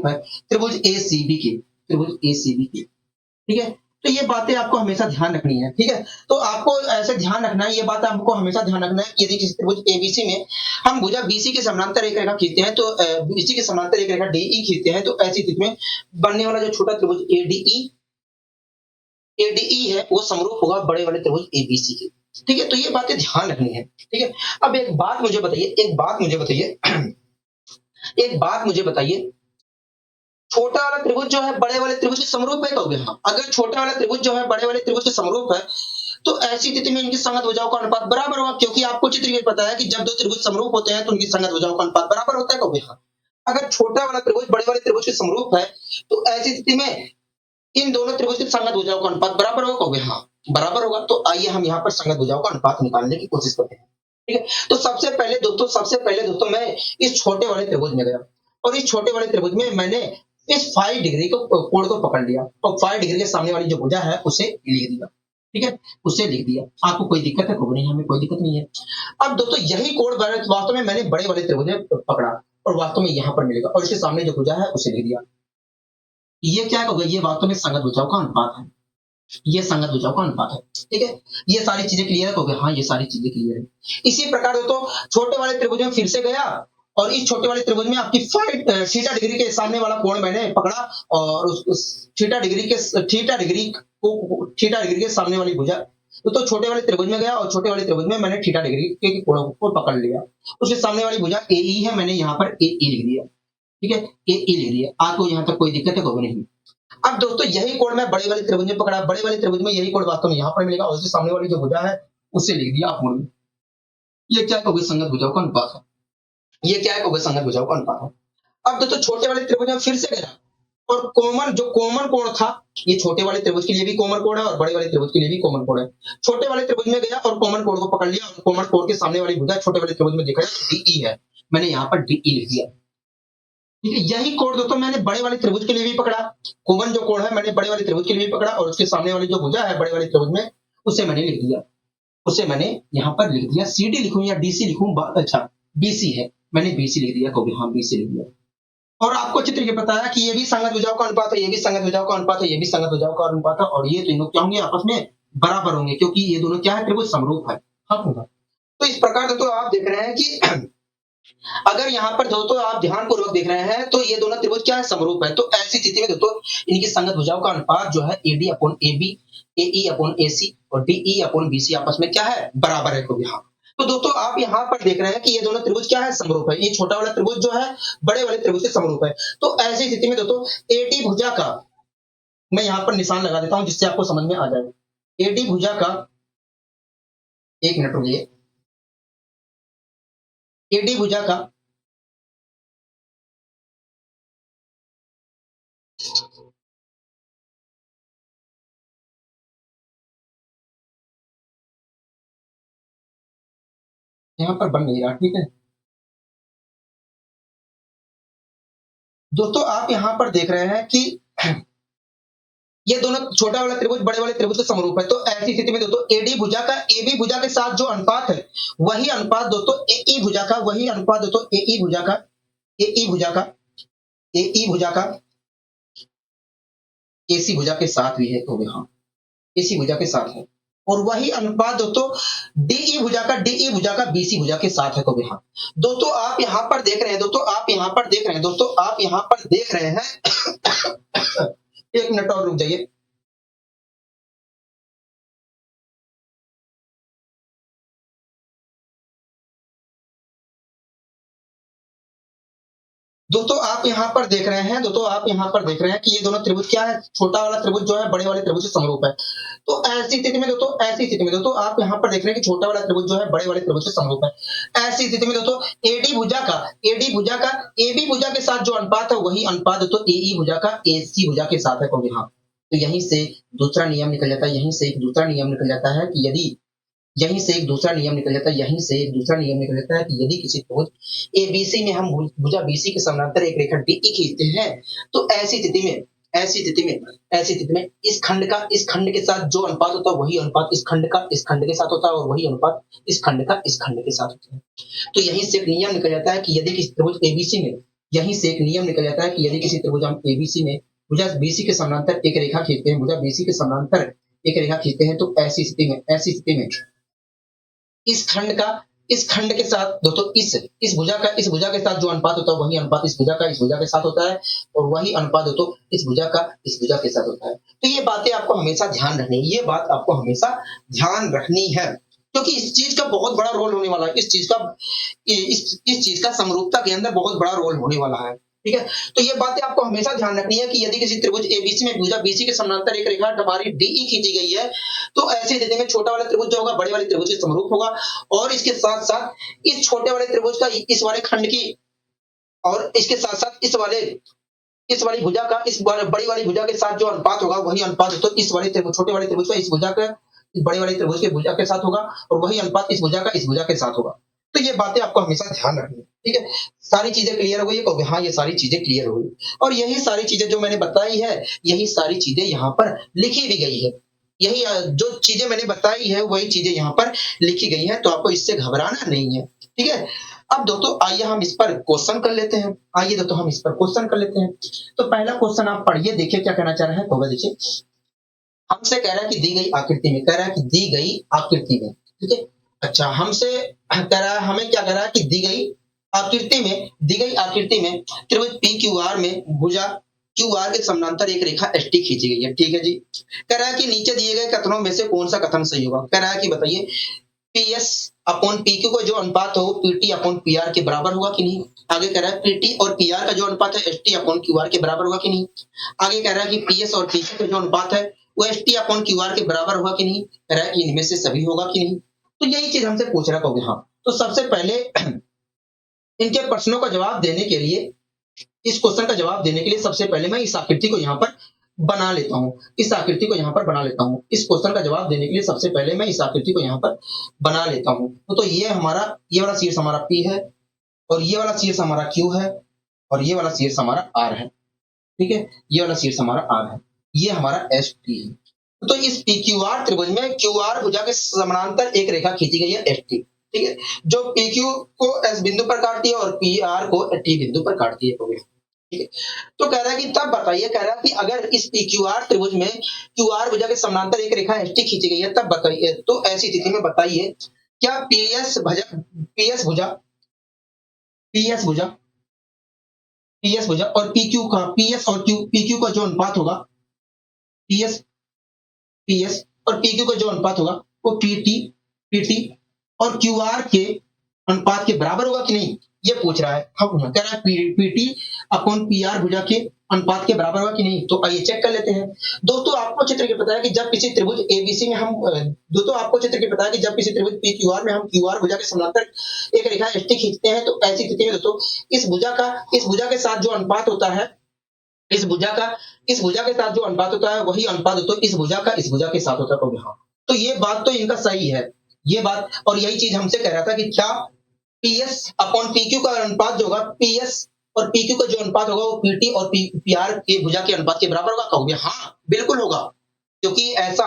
है त्रिभुज एसीबी के, ठीक है। तो ये बातें आपको हमेशा ध्यान रखनी है, ठीक है। तो आपको ऐसे ध्यान रखना है, ये बात आपको हमेशा ध्यान रखना है कि यदि किसी त्रिभुज एबीसी में हम भुजा बीसी के समानांतर एक रेखा खींचते हैं तो बीसी के समानांतर एक रेखा डीई खींचते हैं तो ऐसी स्थिति में बनने वाला जो छोटा त्रिभुज एडीई है वो समरूप होगा बड़े वाले त्रिभुज एबीसी के, ठीक है। तो ये बातें ध्यान रखनी है, ठीक है। अब एक बात मुझे बताइए छोटा वाला त्रिभुज जो है बड़े वाले त्रिभुज के समरूप है कहोगे? हाँ, अगर छोटा वाला त्रिभुज जो है बड़े वाले त्रिभुज के समरूप है तो ऐसी स्थिति में इनकी संगत भुजाओं का अनुपात बराबर होगा, क्योंकि आपको चित्र में पता है कि जब दो त्रिभुज समरूप होते हैं तो उनकी संगत भुजाओं का अनुपात बराबर होता है कहोगे? हाँ। अगर छोटा वाला त्रिभुज बड़े वाले त्रिभुज के समरूप है तो ऐसी स्थिति में इन दोनों त्रिभुज की संगत भुजाओं का अनुपात बराबर होगा कहोगे? हाँ, बराबर होगा। तो आइए हम यहाँ पर संगत भुजाओं का अनुपात निकालने की कोशिश करते हैं, ठीक है। तो सबसे पहले दोस्तों मैं इस छोटे वाले त्रिभुज में गया और इस छोटे वाले त्रिभुज में मैंने इस 5 डिग्री को कोण को पकड़ लिया और 5 डिग्री के सामने वाली जो भुजा है उसे लिख दिया, ठीक है, उसे लिख दिया। आपको कोई दिक्कत है? नहीं, हमें कोई दिक्कत नहीं है। अब दोस्तों यही कोण वास्तव में मैंने बड़े वाले त्रिभुज में पकड़ा और वास्तव में यहाँ पर मिलेगा और इसके सामने जो भुजा है उसे लिख दिया। ये क्या होगा? ये वास्तव में संगत भुजाओं का अनुपात है, ये संगत भुजाओं का अनुपात है, ठीक है। ये सारी चीजें क्लियर हो गई? हाँ, ये सारी चीजें क्लियर है। इसी प्रकार दोस्तों छोटे वाले त्रिभुज में फिर से गया और इस छोटे वाले त्रिभुज में आपकी थीटा डिग्री के सामने वाला कोण मैंने पकड़ा और उस थीटा डिग्री के सामने वाली भुजा तो छोटे वाले त्रिभुज में गया और छोटे वाले त्रिभुज में मैंने थीटा डिग्री के कोण को पकड़ लिया, उसके सामने वाली भुजा एई है, मैंने यहाँ पर एई लिख दिया, ठीक है, एई लिख दिया। आपको यहाँ तक कोई दिक्कत है? नहीं। अब दोस्तों यही कोण मैं बड़े वाले त्रिभुज में पकड़ा, बड़े वाले त्रिभुज में यही कोण वास्तव में यहाँ पर मिलेगा और उसके सामने वाली जो भुजा है उससे लिख दिया आपने। ये क्या है? संगत भुजाओं का अनुपात है। ये क्या है? संगत भुजाओं का अनुपात है। अब दोस्तों छोटे वाले त्रिभुज में फिर से गया और कॉमन कोण था, ये छोटे वाले त्रिभुज के लिए भी कॉमन कोण है और बड़े वाले त्रिभुज के लिए भी कॉमन कोण है। छोटे वाले त्रिभुज में गया और कॉमन कोण को पकड़ लिया और कॉमन कोण के सामने वाली भुजा छोटे वाले त्रिभुज में देखा डीई है, मैंने यहाँ पर डीई लिख दिया, ठीक है। यही कोण दोस्तों मैंने बड़े वाले त्रिभुज के लिए भी पकड़ा, कॉमन जो कोण है मैंने बड़े वाले त्रिभुज के लिए भी पकड़ा और उसके सामने वाली जो भुजा है बड़े वाले त्रिभुज में उसे मैंने लिख दिया, उसे मैंने यहाँ पर लिख दिया। सीडी लिखूं या डीसी लिखूं? अच्छा, बीसी है, मैंने बीसी लिख दिया, कहोगे? हाँ, बीसी लिख दिया। और आपको चित्र ये पता है कि ये भी संगत भुजाओं का अनुपात है, ये भी संगत भुजाओं का अनुपात है, ये भी संगत भुजाओं का अनुपात है और ये तीनों क्या होंगे? आपस में बराबर होंगे, क्योंकि ये दोनों क्या है? त्रिभुज समरूप है। हाँ, तो इस प्रकार दोस्तों आप देख रहे हैं कि अगर यहाँ पर दोस्तों आप ध्यानपूर्वक देख रहे हैं तो ये दोनों त्रिभुज क्या है? समरूप है। तो ऐसी स्थिति में दोस्तों इनकी संगत भुजाओं का अनुपात जो है एडी अपॉन एबी, एई अपॉन एसी और डीई अपॉन बीसी आपस में क्या है? बराबर है। तो यहाँ तो दोस्तों आप यहाँ पर देख रहे हैं कि ये दोनों त्रिभुज क्या है? समरूप है। ये छोटा वाला त्रिभुज जो है बड़े वाले त्रिभुज से समरूप है। तो ऐसी स्थिति में दोस्तों एडी भुजा का मैं यहाँ पर निशान लगा देता हूं जिससे आपको समझ में आ जाए। एडी भुजा का, एक मिनट रुकिए, एडी भुजा का यहाँ पर बन नहीं रहा, ठीक है। दोस्तों आप यहाँ पर देख रहे हैं कि ये दोनों छोटा वाला त्रिभुज बड़े वाले त्रिभुज के समरूप है। तो ऐसी स्थिति में दोस्तों एडी भुजा का एबी भुजा के साथ जो अनुपात है वही अनुपात दोस्तों एई भुजा का वही अनुपात दोस्तों एई भुजा का एई भुजा का एई भुजा का एसी भुजा के साथ भी है। तो हाँ एसी भुजा के साथ है और वही अनुपात दोस्तों डीई भुजा का बीसी भुजा के साथ है। तो हाँ दोस्तों आप यहाँ पर देख रहे हैं एक मिनट और रुक जाइए। दोस्तों आप यहाँ पर देख रहे हैं कि ये दोनों त्रिभुज क्या है, छोटा वाला त्रिभुज जो है बड़े वाले त्रिभुज से समरूप है। तो ऐसी स्थिति में दोस्तों आप यहाँ पर देख रहे हैं कि छोटा वाला त्रिभुज जो है बड़े वाले त्रिभुज से समरूप है। ऐसी स्थिति में दोस्तों एडी भुजा का एबी भुजा के साथ जो अनुपात है वही अनुपात दोस्तों एई भुजा का एसी भुजा के साथ है। हाँ तो यहीं से दूसरा नियम निकल जाता है, कि यदि किसी त्रिभुज एबीसी में हम भुजा बीसी के समानांतर एक रेखा डीई खींचते हैं तो ऐसी स्थिति में इस खंड के साथ जो अनुपात होता है वही अनुपात इस खंड के साथ होता है और वही अनुपात इस खंड के साथ होता है। तो यहीं से एक नियम निकल जाता है कि यदि किसी त्रिभुज एबीसी में भुजा बीसी के समानांतर एक रेखा खींचते हैं तो ऐसी स्थिति में इस खंड के साथ दोस्तों इस भुजा के साथ जो अनुपात होता है वही अनुपात इस भुजा के साथ होता है और वही अनुपात दोस्तों इस भुजा के साथ होता है। तो ये बातें आपको हमेशा ध्यान रखनी है, क्योंकि इस चीज का बहुत बड़ा रोल होने वाला है, इस चीज का समरूपता के अंदर बहुत बड़ा रोल होने वाला है। ठीक है, तो ये बातें आपको हमेशा ध्यान रखनी है कि यदि किसी त्रिभुज एबीसी में भुजा बीसी के समानांतर एक रेखा हमारी डीई खींची गई है तो ऐसी स्थिति में छोटा वाला त्रिभुज जो होगा बड़े वाले त्रिभुज के समरूप होगा और इसके साथ साथ इस छोटे वाले त्रिभुज का इस वाले खंड की और इसके साथ साथ इस वाली भुजा का इस बड़ी वाली भुजा के साथ जो अनुपात होगा वही अनुपात तो इस वाले छोटे वाले त्रिभुज का इस भुजा का इस बड़े वाले त्रिभुज के भुजा के साथ होगा और वही अनुपात इस भुजा के साथ होगा। तो ये बातें आपको हमेशा ध्यान रखनी है। ठीक है, सारी चीजें क्लियर हो गई? हाँ, ये सारी चीजें क्लियर हो गई और यही सारी चीजें जो मैंने बताई है यही सारी चीजें यहाँ पर लिखी भी गई है। यही जो चीजें मैंने बताई है वही चीजें यहाँ पर लिखी गई है, तो आपको इससे घबराना नहीं है। ठीक है, अब दोस्तों आइए हम इस पर क्वेश्चन कर लेते हैं। तो पहला क्वेश्चन आप पढ़िए, देखिए क्या कहना चाह रहा है। तो देखिए हमसे कह रहा है कि दी गई आकृति में, ठीक है। अच्छा, हमसे कह रहा है, हमें क्या कह रहा है कि दी गई आकृति में त्रिभुज पी क्यू आर में भुजा क्यू आर के समानांतर एक रेखा एस टी खींची गई है। ठीक है जी। कह रहा है कि नीचे दिए गए कथनों में से कौन सा कथन सही होगा। कह रहा है कि बताइए P S upon P Q का जो अनुपात हो P T upon P R के बराबर होगा कि नहीं। आगे कह रहा है पी टी और पी आर का जो अनुपात है S T upon Q R के बराबर होगा कि नहीं। आगे कह रहा है कि पी एस और पी क्यू का जो अनुपात है वो S T upon Q R के बराबर होगा कि नहीं। कह रहा है कि इनमें से सभी होगा कि नहीं। तो यही चीज हमसे पूछ रहा था। हाँ, तो सबसे पहले इनके प्रश्नों का जवाब देने के लिए, इस क्वेश्चन का जवाब देने के लिए सबसे पहले मैं इस आकृति को यहाँ पर बना लेता हूँ। इस क्वेश्चन का जवाब देने के लिए सबसे पहले मैं इस आकृति को यहाँ पर बना लेता हूँ। तो ये वाला शीर्ष हमारा P है और ये वाला शीर्ष हमारा Q है और ये वाला शीर्ष हमारा R है। ठीक है, ये वाला शीर्ष हमारा R है, ये हमारा ST है। तो इस PQR त्रिभुज में QR भुजा के समानांतर एक रेखा खींची गई है ST। ठीक है, जो PQ को S बिंदु पर काटती है और PR को T बिंदु पर काटती है। ठीक है, तो कह रहा है कि तब बताइए, कह रहा है कि अगर इस PQR त्रिभुज में QR भुजा के समानांतर एक रेखा ST खींची गई है तब बताइए, तो ऐसी स्थिति में बताइए क्या PS भुजा और PQ का PQ का जो अनुपात होगा PS और PQ का जो अनुपात होगा वो PT और QR के अनुपात के बराबर होगा कि नहीं, ये पूछ रहा है। हम कह रहा है PT अपॉन PR भुजा के अनुपात के बराबर होगा कि नहीं। तो आइए चेक कर लेते हैं। दोस्तों आपको चित्र के पता है कि जब किसी त्रिभुज ABC में हम PQR में हम QR भुजा के समानांतर एक रेखा ST खींचते हैं तो ऐसी स्थिति में दोस्तों इस भुजा के साथ जो अनुपात होता है इस भुजा के साथ जो अनुपात होता है वही अनुपात दोस्तों इस भुजा के साथ होता है। हाँ, तो ये बात तो इनका सही है। ये बात, और यही चीज हमसे कह रहा था कि क्या पीएस अपॉन पीक्यू का अनुपात जो होगा, पीएस और पीक्यू का जो अनुपात होगा वो पीटी और पीआर के भुजा के अनुपात के बराबर होगा। कहोगे हाँ बिल्कुल होगा, क्योंकि ऐसा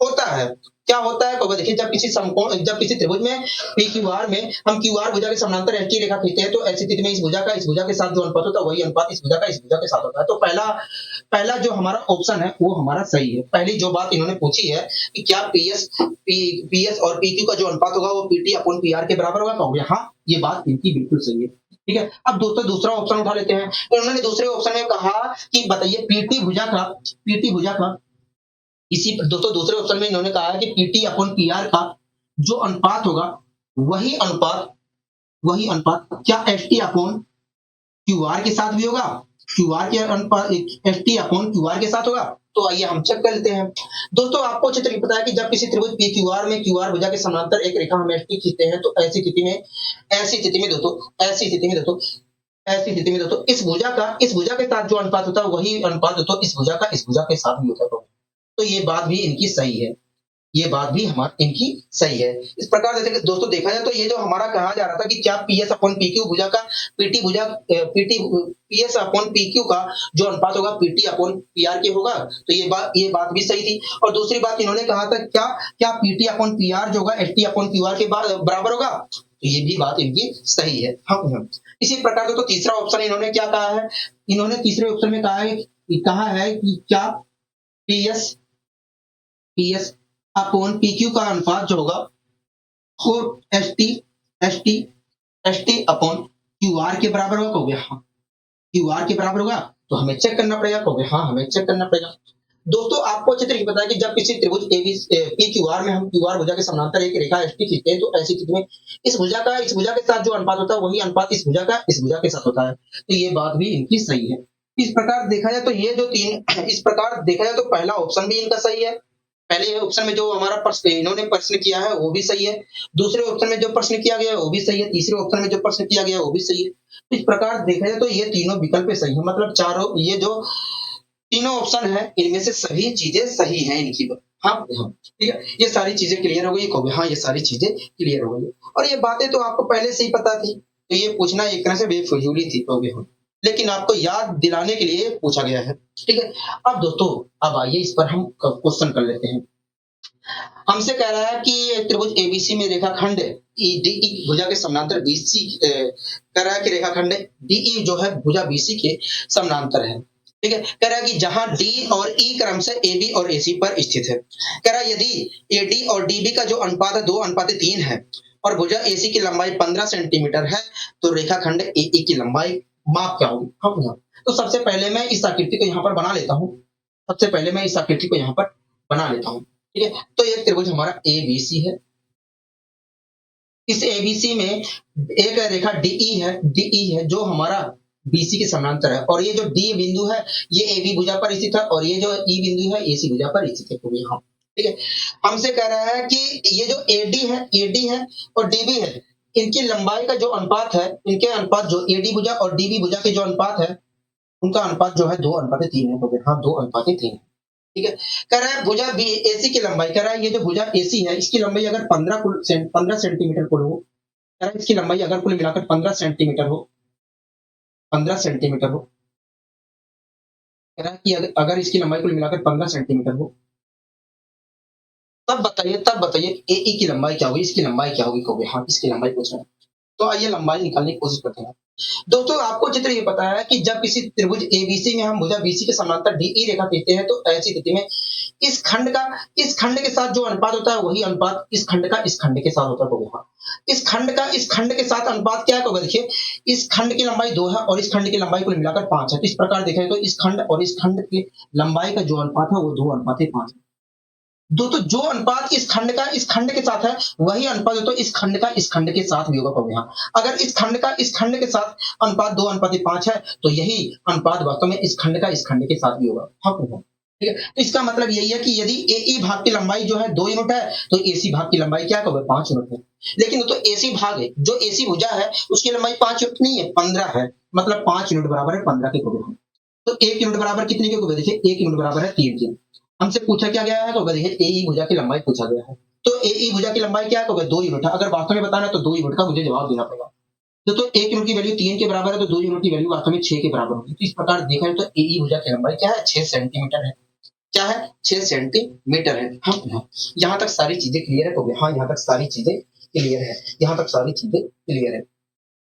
होता है। क्या होता है? कहोगे देखिए, जब किसी त्रिभुज में पी क्यू आर में हम क्यू आर भुजा के समानांतर एच रेखा खींचते हैं, तो ऐसी स्थिति में इस भुजा के साथ जो अनुपात होता है वही अनुपात इस भुजा के साथ होता है। तो पहला पहला जो हमारा ऑप्शन है वो हमारा सही है। पहली जो बात इन्होंने पूछी है कि क्या पीएस और पीक्यू का जो अनुपात होगा वो पीटी अपॉन पीआर के बराबर होगा, कहोगे हाँ, ये बात इनकी बिल्कुल सही है। ठीक है, अब दोस्तों दूसरा ऑप्शन उठा लेते हैं। तो उन्होंने दूसरे ऑप्शन में कहा कि बताइए पीटी भुजा का इसी दोस्तों दूसरे ऑप्शन में इन्होंने कहा है कि पीटी अपॉन पीआर का जो अनुपात होगा वही अनुपात क्या S T upon Q R के साथ भी होगा, क्यू आर के अनुपात S T upon Q R के साथ होगा। तो आइए हम चेक कर लेते हैं। दोस्तों आपको अच्छी तरीके पता है कि जब किसी त्रिभुज पी क्यू आर में क्यू आर भुजा के समानांतर एक रेखा हम एस टी खींचते हैं, तो ऐसी स्थिति में दोस्तों इस भुजा के साथ जो अनुपात होता है वही अनुपात दोस्तों इस भुजा के साथ भी होता है। तो ये बात भी इनकी सही है, ये बात भी हमारी इनकी सही है। इस प्रकार से दोस्तों देखा जाए तो ये जो हमारा कहा जा रहा था कि क्या पीएस अपॉन पीक्यू भुजा का पीएस अपॉन पीक्यू का जो अनुपात होगा पीटी अपॉन पीआर के होगा, तो ये बात भी सही थी। और दूसरी बात इन्होंने कहा था क्या पीटी अपॉन पीआर जो होगा एसटी अपॉन क्यूआर के बराबर होगा, तो ये भी बात इनकी सही है। हम इसी प्रकार से तो तीसरा ऑप्शन इन्होंने क्या कहा है, इन्होंने तीसरे ऑप्शन में कहा है कि क्या पीएस अपॉन पीक्यू का अनुपात जो होगा वो एसटी अपॉन क्यूआर के बराबर होगा, कहोगे हाँ क्यूआर के बराबर होगा। तो हमें चेक करना पड़ेगा, कहोगे हाँ हमें चेक करना पड़ेगा। दोस्तों आपको अच्छी तरीके पता है कि जब किसी त्रिभुज पी क्यू आर में हम क्यू आर भुजा के समानांतर एक रेखा एस टी खींचते हैं, तो ऐसी स्थिति में इस भुजा के साथ जो अनुपात होता है वही अनुपात इस भुजा के साथ होता है। तो ये बात भी इनकी सही है। इस प्रकार देखा जाए तो पहला ऑप्शन भी इनका सही है। पहले ऑप्शन में जो हमारा इन्होंने प्रश्न किया है वो भी सही है, दूसरे ऑप्शन में जो प्रश्न किया गया है वो भी सही है, तीसरे ऑप्शन में जो प्रश्न किया गया है वो भी सही है। इस प्रकार देखा जाए तो ये तीनों विकल्प सही है, मतलब ये जो तीनों ऑप्शन है इनमें से सभी चीजें सही हैं इनकी। हाँ ठीक है, ये सारी चीजें क्लियर हो गई, कहोगे हाँ ये सारी चीजें क्लियर हो गई। और ये बातें तो आपको पहले से ही पता थी, तो ये पूछना एक तरह से बेफिजूली थी, कहोगे हाँ, लेकिन आपको याद दिलाने के लिए पूछा गया है। ठीक है, अब दोस्तों अब आइए इस पर हम क्वेश्चन कर लेते हैं। हमसे कह रहा है कि त्रिभुज एबीसी में रेखाखंड डीई भुजा के समानांतर बीसी कह रहा है कि रेखाखंड डीई जो है भुजा बीसी के समानांतर है। ठीक है, कह रहा है कि जहां डी और ई क्रम से ए बी और एसी पर स्थित है। कह रहा है यदि एडी और डीबी का जो अनुपात है 2:3 है और भुजा एसी की लंबाई 15 सेंटीमीटर है, तो रेखाखंड एई की लंबाई माप क्या होगी। हम तो सबसे पहले मैं इस आकृति को यहाँ पर बना लेता हूँ, ठीक है। तो एक त्रिभुज हमारा एबीसी है, इस एबीसी में एक रेखा डीई है जो हमारा बीसी के समानांतर है, और ये जो डी बिंदु है ये एबी भुजा पर स्थित है, और ये जो ई बिंदु है एसी भुजा पर स्थित है। यहाँ ठीक है, हमसे कह रहा है कि ये जो एडी है और डीबी है, इनकी लंबाई का जो अनुपात है, इनके अनुपात जो एडी भुजा और डीबी भुजा के जो अनुपात है उनका अनुपात जो है 2:3 है। तो हाँ 2:3 है। ठीक है, कह रहा है भुजा बी एसी की लंबाई, कह रहा है ये जो भुजा एसी है इसकी लंबाई अगर 15 सेंटीमीटर कुल हो, कह रहा है इसकी लंबाई अगर कुल मिलाकर 15 सेंटीमीटर हो, कह रहा है कि अगर इसकी लंबाई कुल मिलाकर 15 सेंटीमीटर हो, तब बताइए एई की लंबाई क्या होगी, इसकी लंबाई क्या होगी, कहोगे हाँ इसकी लंबाई पूछ रहे हैं। तो आइए लंबाई निकालने की कोशिश करते हैं। दोस्तों आपको चित्र ये पता है कि जब किसी त्रिभुज एबीसी में हम भुजा बीसी के समानांतर डीई रेखा खींचते हैं, तो ऐसी स्थिति में इस खंड के साथ जो अनुपात होता है वही अनुपात इस खंड के साथ होता है। इस खंड के साथ अनुपात क्या है, देखिए इस खंड की लंबाई 2 है और इस खंड की लंबाई कुल मिलाकर 5 है। तो इस प्रकार देखें तो इस खंड और इस खंड की लंबाई का जो अनुपात है वो 2:5 है। दोस्तों जो अनुपात इस खंड के साथ है वही अनुपात तो इस खंड के साथ भी होगा। कहोगे हाँ, अगर इस खंड के साथ अनुपात 2:5 है, तो यही अनुपात वास्तव में इस खंड के साथ भी होगा। हाँ ठीक है, तो इसका मतलब यही है कि यदि एई भाग की लंबाई जो है 2 यूनिट है, तो एसी भाग की लंबाई क्या है 5 यूनिट है। लेकिन तो एसी भाग है, जो एसी भुजा है उसकी लंबाई 5 यूनिट नहीं है, 15 है, मतलब 5 यूनिट बराबर है 15 के। कहोगे तो 1 यूनिट बराबर कितने के, देखिए 1 यूनिट बराबर है 3 के। हमसे पूछा क्या गया है, तो देखिए एई भुजा की लंबाई पूछा गया है। तो ए भुजा की लंबाई क्या होगा 2 यूनिट है। अगर वास्तव में बताना है तो 2 यूनिट का मुझे जवाब देना पड़ेगा। तो 1 यूनिट की वैल्यू 3 के बराबर है तो 2 यूनिट की वैल्यू वास्तव में 6 के बराबर होगी। तो इस प्रकार देखा जाए तो ए भुजा की लंबाई क्या है 6 सेंटीमीटर है। क्या है 6 सेंटीमीटर है। हाँ, यहाँ तक सारी चीजें क्लियर है। तो हाँ यहाँ तक सारी चीजें क्लियर है। यहाँ तक सारी चीजें क्लियर है।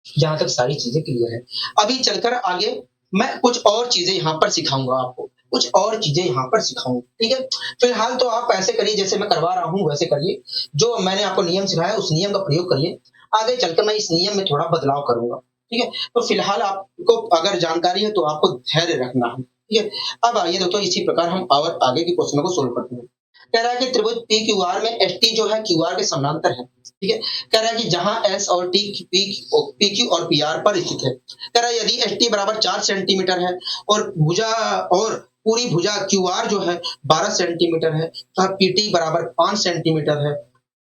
यहाँ तक सारी चीजें क्लियर है। अभी चलकर आगे मैं कुछ और चीजें यहाँ पर सिखाऊंगा आपको, कुछ और चीजें यहाँ पर सिखाऊंगा। ठीक है, फिलहाल तो आप ऐसे करिए जैसे मैं करवा रहा हूँ वैसे करिए, जो मैंने आपको नियम सिखाया उस नियम का प्रयोग करिए। आगे चलकर मैं इस नियम में थोड़ा बदलाव करूंगा। ठीक है, तो फिलहाल आपको अगर जानकारी है तो आपको धैर्य रखना है। ठीक है, अब आइए दोस्तों इसी प्रकार हम और आगे के क्वेश्चनों को सोल्व करते हैं। कह रहा है कि त्रिभुज पी क्यू आर में एस टी जो है क्यू आर के समानांतर है। ठीक है, कह रहा है कि जहां एस और टी पी क्यू और पी आर पर स्थित है। कह रहा है यदि एस टी बराबर 4 सेंटीमीटर है और भुजा और पूरी भुजा क्यू आर जो है 12 सेंटीमीटर है तो पी टी बराबर 5 सेंटीमीटर है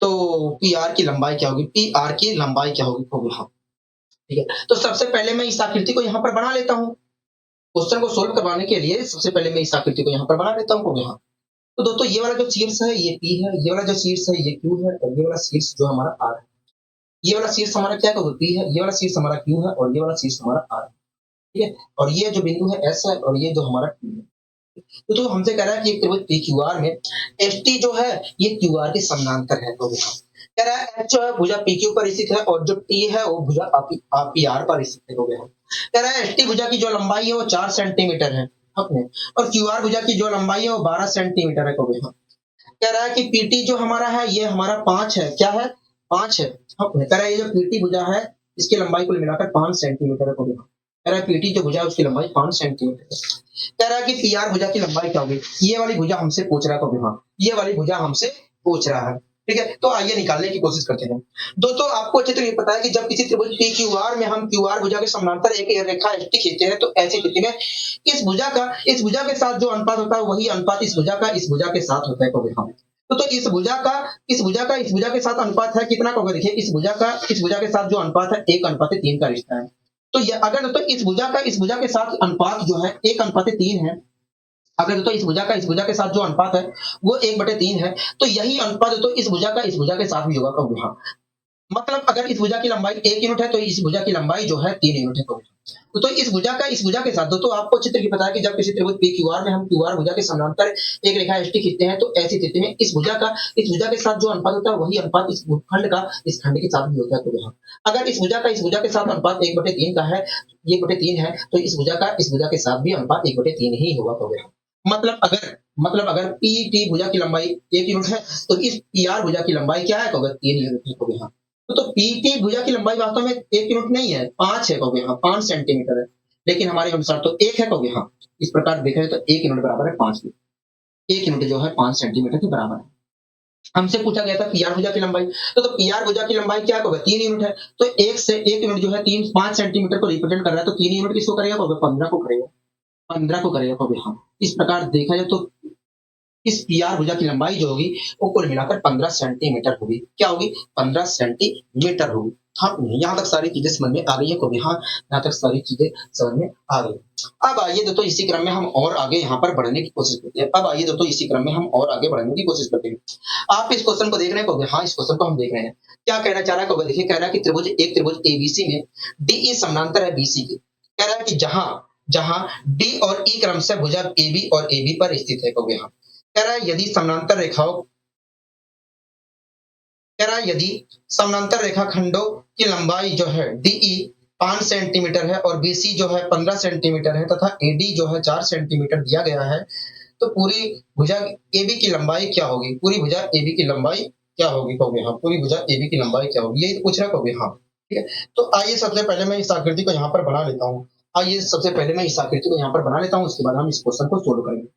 तो पी आर की लंबाई क्या होगी, पी आर की लंबाई क्या होगी। हाँ ठीक है, तो सबसे पहले मैं इस आकृति को यहाँ पर बना लेता हूँ। क्वेश्चन को सोल्व करवाने के लिए सबसे पहले मैं इस आकृति को यहाँ पर बना लेता हूँ। यहाँ तो दोस्तों ये वाला जो शीर्ष है ये P है, ये वाला जो शीर्ष है ये Q है और ये वाला शीर्ष जो हमारा R है। ये वाला शीर्ष हमारा क्या होगा P है, ये वाला शीर्ष हमारा Q है और ये वाला शीर्ष हमारा R है। ठीक है, और ये जो बिंदु है S है और ये जो हमारा Q है। तो हमसे कह रहा है कि एक त्रिभुज PQR में ST जो है ये QR के समानांतर है। तो कह रहा है H जो है भुजा PQ पर स्थित है और जो T है वो भुजा PR पर स्थित है। कह रहा है ST भुजा की जो लंबाई है वो 4 सेंटीमीटर है अपने, और QR भुजा की जो लंबाई है वो 12 सेंटीमीटर है। कह रहा है कि पीटी जो हमारा है ये हमारा 5 है। क्या है 5 है। कह रहा है ये जो पीटी भुजा है इसकी लंबाई कुल मिलाकर 5 सेंटीमीटर है। कह रहा है पीटी जो भुजा है उसकी लंबाई 5 सेंटीमीटर है। कह रहा है कि पीआर भुजा की लंबाई क्या होगी, ये वाली भुजा हमसे पूछ रहा है। हाँ ये वाली भुजा हमसे पूछ रहा है। ठीक है, तो आइए निकालने की कोशिश करते हैं। दोस्तों आपको अच्छे तरीके पता है कि जब किसी त्रिभुज पी क्यू आर में हम क्यू आर भुजा के समानांतर एक रेखा एस टी खींचते हैं तो ऐसी स्थिति में इस भुजा के साथ जो अनुपात होता है वही अनुपात इस भुजा का इस भुजा के साथ होता है। तो इस भुजा के साथ अनुपात है कितना होगा, देखिए इस भुजा के साथ जो अनुपात है 1:3 का रिश्ता है। तो ये अगर तो इस भुजा के साथ अनुपात जो है 1:3 है। अगर तो इस भुजा के साथ जो अनुपात है वो 1/3 है तो यही अनुपात तो इस भुजा के साथ भी होगा। हाँ मतलब अगर इस भुजा की लंबाई 1 यूनिट है तो इस भुजा की लंबाई जो है 3 यूनिट है। तो इस भुजा के साथ तो आपको चित्र की पता है कि जब किसी त्रिभुज पी क्यू आर में हम क्यू आर भुजा के समानांतर एक रेखा एस टी खींचते हैं तो ऐसी स्थिति में इस भुजा के साथ जो अनुपात होता है वही अनुपात इस खंड के साथ भी होता है। तो यहाँ अगर इस भुजा के साथ अनुपात 1/3 का है, 1/3 है तो इस भुजा के साथ भी अनुपात 1/3 ही होगा। तो मतलब अगर पी टी भुजा की लंबाई 1 यूनिट है तो इस पी आर भुजा की लंबाई क्या है 3 यूनिट है। यहाँ तो पीटी भुजा की लंबाई वास्तव में 1 यूनिट नहीं है 5 है। 5 सेंटीमीटर है, लेकिन हमारे अनुसार तो 1 है। हाँ इस प्रकार देखा जाए तो 1 यूनिट बराबर है 5 1 यूनिट जो है 5 सेंटीमीटर के बराबर है। हमसे पूछा गया था पीआर भुजा की लंबाई, तो पीआर भुजा की लंबाई क्या होगा 3 यूनिट है। तो 1 यूनिट जो है 5 सेंटीमीटर को रिप्रेजेंट कर रहा है तो 3 यूनिट किसको करेगा 15 को करेगा। 15 को करेगा। हाँ इस प्रकार देखा जाए तो इस पीआर भुजा की लंबाई जो होगी वो कुल मिलाकर 15 सेंटीमीटर होगी। क्या होगी 15 सेंटीमीटर होगी। हाँ यहाँ तक सारी चीजें समझ में आ गई है। हाँ यहाँ तक सारी चीजें समझ में आ गई। अब आइए दोस्तों इसी क्रम में हम और आगे यहाँ पर बढ़ने की कोशिश करते हैं। अब आइए दोस्तों इसी क्रम में हम और आगे बढ़ने की कोशिश करते हैं। आप इस क्वेश्चन को देख रहे हैं। हाँ इस क्वेश्चन को हम देख रहे हैं। क्या कहना चाह रहा है देखिए, कह रहा है कि एक त्रिभुज एबीसी में डीई समानांतर है बीसी के। कह रहा है कि जहां डी और ई क्रम से भुजा एबी और एबी पर स्थित है। यहाँ कह रहा है यदि समानांतर रेखा खंडों की लंबाई जो है डीई 5 सेंटीमीटर है और बीसी जो है 15 सेंटीमीटर है तथा एडी जो है 4 सेंटीमीटर दिया गया है तो पूरी भुजा एबी की लंबाई क्या होगी, पूरी भुजा एबी की लंबाई क्या होगी। हाँ पूरी भुजा एबी की लंबाई क्या होगी यही पूछ रहा है। हाँ ठीक है, तो आइए सबसे पहले मैं इस आकृति को यहाँ पर बना लेता हूँ। उसके बाद हम इस क्वेश्चन को सोल्व करेंगे।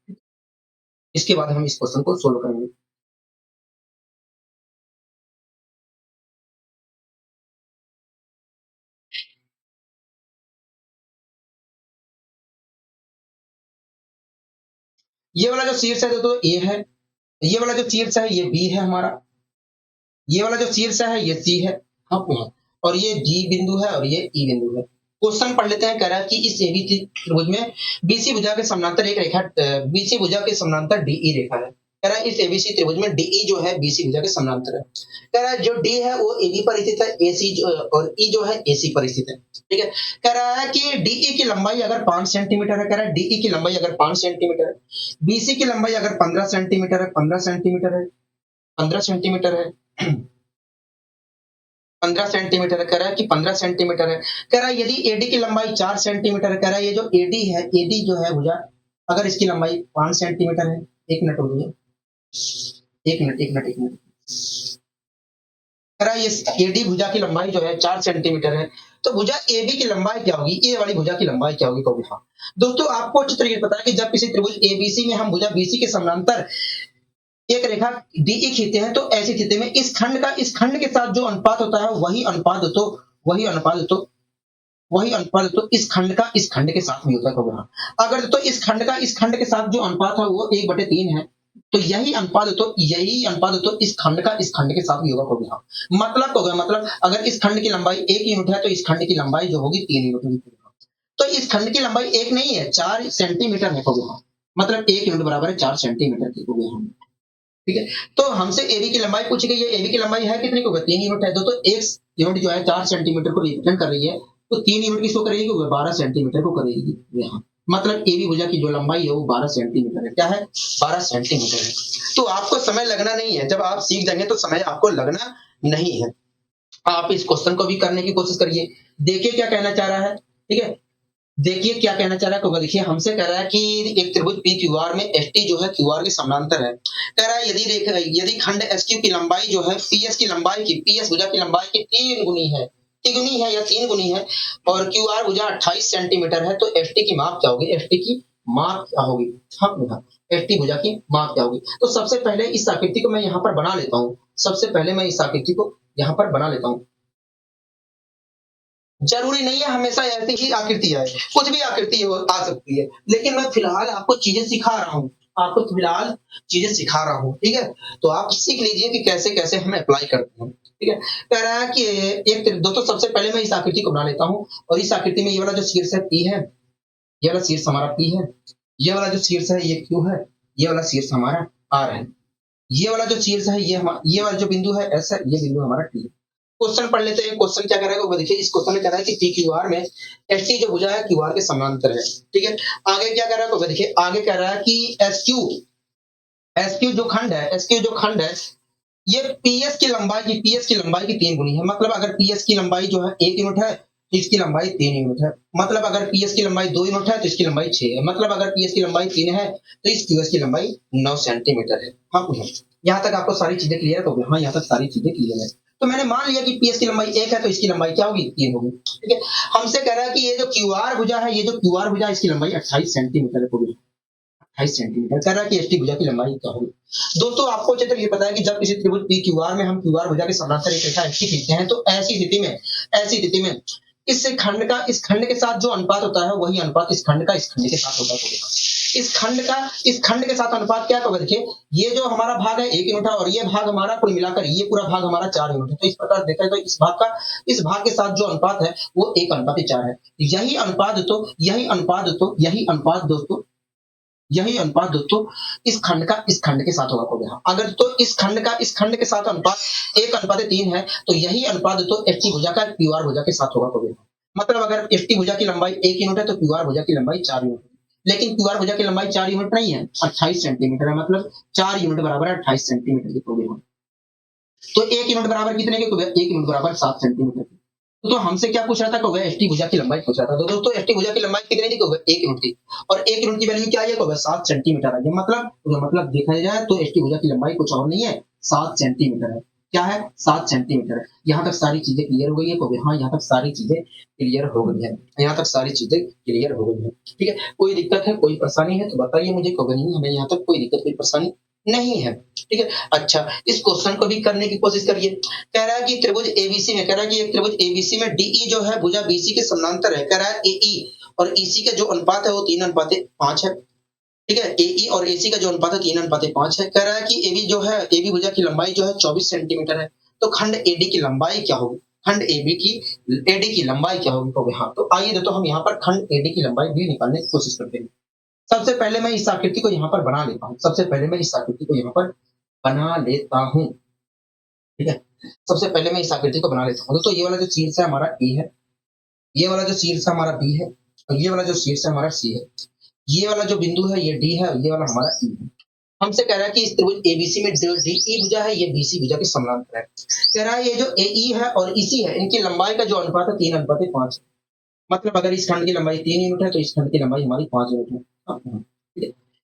ये वाला जो शीर्ष है तो ए है, ये वाला जो शीर्ष है ये बी है हमारा, ये वाला जो शीर्ष है ये सी है। हाँ और ये डी बिंदु है और ये ई बिंदु है। क्वेश्चन पढ़ लेते हैं। कह रहा है कि इस एबी त्रिभुज में बीसी भुजा के समानांतर एक रेखा बीसी भुजा के समानांतर डीई रेखा है। कह रहा है इस एबीसी त्रिभुज में डीई जो है बीसी भुजा के समानांतर है। कह रहा है जो डी है वो एबी पर स्थित है, एसी जो और ई जो है एसी पर स्थित है। ठीक है। कह रहा है कि डीई की लंबाई अगर 5 सेंटीमीटर है, कह रहा है डीई की लंबाई अगर 5 सेंटीमीटर है, बीसी की लंबाई अगर 15 सेंटीमीटर है, 15 सेंटीमीटर है, 15 सेंटीमीटर है, 15 सेंटीमीटर है, कह रहा है कि 15 सेंटीमीटर है। कह रहा है यदि एडी की लंबाई 4 सेंटीमीटर है, कह रहा है ये जो एडी है, एडी जो है भुजा, अगर इसकी लंबाई 5 सेंटीमीटर है, एक मिनट हो गई, एक मिनट एक मिनट एक मिनट, कह रहा है ये एडी भुजा की लंबाई जो है 4 सेंटीमीटर है, तो भुजा एबी की लंबाई क्या होगी, ए वाली भुजा की लंबाई क्या होगी, कहोगे हाँ। दोस्तों आपको अच्छी तरीके से पता है कि जब किसी त्रिभुज एबीसी में हम भुजा बीसी के समानांतर एक रेखा डीई खींचते हैं, तो ऐसी स्थिति में इस खंड के साथ जो अनुपात होता है वही अनुपात तो इस खंड का इस खंड के साथ भी होता है, कहोगे हाँ। अगर तो इस खंड का इस खंड के साथ जो अनुपात है वो 1/3 है, तो यही अनुपात तो इस खंड का इस खंड के साथ भी होगा, कहोगे हाँ। मतलब कहोगे मतलब अगर इस खंड की लंबाई 1 यूनिट है, तो इस खंड की लंबाई जो होगी 3 यूनिट होगी। तो इस खंड की लंबाई 1 नहीं है, 4 सेंटीमीटर है, कहोगे हाँ। मतलब 1 यूनिट बराबर है 4 सेंटीमीटर की, कहोगे हाँ। ठीक है। तो हमसे एबी की लंबाई पूछी गई है, एबी की लंबाई है कितनी, को 3 यूनिट है। तो 1 यूनिट जो है 4 सेंटीमीटर को रिप्रेजेंट कर रही है, तो 3 यूनिट किसको करेगी, 12 सेंटीमीटर को करेगी यहाँ। मतलब एबी भुजा की जो लंबाई है वो 12 सेंटीमीटर है। क्या है, 12 सेंटीमीटर है। तो आपको समय लगना नहीं है, जब आप सीख जाएंगे तो समय आपको लगना नहीं है। आप इस क्वेश्चन को भी करने की कोशिश करिए, देखिए क्या कहना चाह रहा है। ठीक है, देखिए क्या कहना चाह रहा है, तो देखिए हमसे कह रहा है कि एक त्रिभुज पी क्यू आर में एस टी जो है क्यू आर के समानांतर है। कह रहा है यदि खंड एस क्यू की लंबाई जो है पी एस की लंबाई की, पी एस भुजा की लंबाई की 3 गुनी है, तिगुनी है या 3 गुनी है, और क्यू आर भुजा 28 सेंटीमीटर है, तो एस टी की माप क्या होगी, एस टी की माप क्या होगी, हाँ एस टी भुजा की माप क्या होगी। तो सबसे पहले इस आकृति को मैं यहाँ पर बना लेता हूँ, सबसे पहले मैं इस आकृति को यहाँ पर बना लेता हूँ। जरूरी नहीं है हमेशा ऐसी ही आकृति आए, कुछ भी आकृति आ सकती है, लेकिन मैं फिलहाल आपको चीजें सिखा रहा हूँ, आपको फिलहाल चीजें सिखा रहा हूँ। ठीक है, तो आप सीख लीजिए कि कैसे कैसे हम अप्लाई करते हैं। ठीक है, कह रहा है कि एक दोस्तों सबसे पहले मैं इस आकृति को बना लेता हूँ, और इस आकृति में ये वाला जो शीर्ष है पी है, ये वाला शीर्ष हमारा पी है, ये वाला जो शीर्ष है ये क्यू है, ये वाला शीर्ष हमारा आर है, ये वाला जो शीर्ष है ये वाला जो बिंदु है एस है, ये बिंदु हमारा टी है। क्वेश्चन पढ़ लेते हैं, क्वेश्चन क्या कह रहा है, वो देखिए। इस क्वेश्चन में कह रहा है कि पी क्यू आर में एस टी जो भुजा है क्यू आर के समानांतर है। ठीक है, आगे क्या कह रहा है, वो देखिए आगे कह रहा है कि एस क्यू जो खंड है, एस क्यू जो खंड है, ये पीएस की लंबाई की 3 गुनी है। मतलब अगर पीएस की लंबाई जो है 1 यूनिट है, तो इसकी लंबाई 3 यूनिट है। मतलब अगर पीएस की लंबाई 2 यूनिट है, तो इसकी लंबाई 6 है। मतलब अगर पीएस की लंबाई 3 है, तो इस क्यूएस की लंबाई 9 सेंटीमीटर है। हाँ, यहाँ तक आपको सारी चीजें क्लियर हो गई, हाँ यहाँ तक सारी चीजें क्लियर है। तो मैंने मान लिया कि पीएस की लंबाई 1 है, तो इसकी लंबाई क्या होगी, 3 होगी। ठीक है, हमसे कह रहा है कि ये जो क्यूआर भुजा है, ये जो क्यूआर भुजा इसकी लंबाई 28 सेंटीमीटर है, 28 सेंटीमीटर। कह रहा है कि एसटी भुजा की लंबाई क्या होगी। दोस्तों आपको अच्छे तरीके से पता है कि जब किसी त्रिभुज पी क्यूआर में हम क्यूआर भुजा के समानांतर एक रेखा एसटी खींचते हैं, तो ऐसी स्थिति में इस खंड के साथ जो अनुपात होता है वही अनुपात इस खंड का इस खंड के साथ होता है। इस खंड के साथ अनुपात क्या होगा, देखिए ये जो हमारा भाग है 1 यूनिट है, और ये भाग हमारा कुल मिलाकर ये पूरा भाग हमारा 4 यूनिट है। तो इस प्रकार देखा तो इस भाग के साथ जो अनुपात है वो 1:4 है। यही अनुपात दोस्तों इस खंड का इस खंड के साथ होगा, होगा। अगर तो इस खंड के साथ अनुपात 1:3 है, तो यही अनुपात दोस्तों एस टी भुजा का क्यू आर भुजा के साथ होगा, होगा। मतलब अगर एस टी भुजा की लंबाई 1 यूनिट है, तो क्यू आर भुजा की लंबाई 4 यूनिट है। लेकिन क्यू आर भुजा की लंबाई 4 यूनिट नहीं है, 28 सेंटीमीटर है। मतलब 4 यूनिट बराबर है 28 सेंटीमीटर की, होगा। तो 1 यूनिट बराबर कितने के, 1 यूनिट बराबर 7 सेंटीमीटर की। तो हमसे क्या पूछ रहा था, एस टी भुजा की लंबाई पूछ रहा था। तो दोस्तों एस टी भुजा की लंबाई कितनी थी, 1 यूनिट थी, और 1 यूनिट की वैल्यू क्या है, 7 सेंटीमीटर है। मतलब देखा जाए तो एस टी भुजा की लंबाई कुछ और नहीं है, 7 सेंटीमीटर है। क्या है, 7 सेंटीमीटर है। यहाँ तक सारी चीजें क्लियर हो गई है, हाँ यहाँ तक सारी चीजें क्लियर हो गई है, यहाँ तक सारी चीजें क्लियर हो गई है। ठीक है, कोई दिक्कत है, कोई परेशानी है तो बताइए मुझे, नहीं हमें यहाँ तक कोई दिक्कत कोई परेशानी नहीं है। ठीक है, अच्छा इस क्वेश्चन को भी करने की कोशिश करिए। कह रहा है कि त्रिभुज एबीसी में, कह रहा है कि एक त्रिभुज एबीसी में डीई जो है भुजा बीसी के समानांतर है। कह रहा है एई और ईसी का जो अनुपात है वो 3:5 है। ठीक है, एई और एसी का जो अनुपात है 3:5 है। कह रहा है कि एबी जो है, एबी भुजा की लंबाई जो है 24 सेंटीमीटर है। तो खंड एडी की लंबाई क्या होगी, खंड एडी की लंबाई क्या होगी, हाँ। तो आइए दोस्तों हम यहाँ पर खंड एडी की लंबाई भी निकालने की कोशिश करते हैं। सबसे पहले मैं इस आकृति को यहाँ पर बना लेता हूँ। सबसे पहले मैं इस आकृति को यहाँ पर बना लेता हूँ। ठीक है? सबसे पहले मैं इस आकृति को बना लेता हूँ। दोस्तों ये वाला जो शीर्ष है हमारा ए है, ये वाला जो शीर्ष है हमारा बी है, और ये वाला जो शीर्ष है हमारा सी है। ये वाला जो बिंदु है ये डी है, और ये वाला हमारा ई है। हमसे कह रहा है कि इस त्रिभुज एबीसी में जो डीई भुजा है ये बीसी भुजा के समानांतर है। कह रहा है ये जो एई है और ईसी है इनकी लंबाई का जो अनुपात है 3:5 है। मतलब अगर इस खंड की लंबाई 3 यूनिट है तो इस खंड की लंबाई हमारी 5 यूनिट है। ठीक है?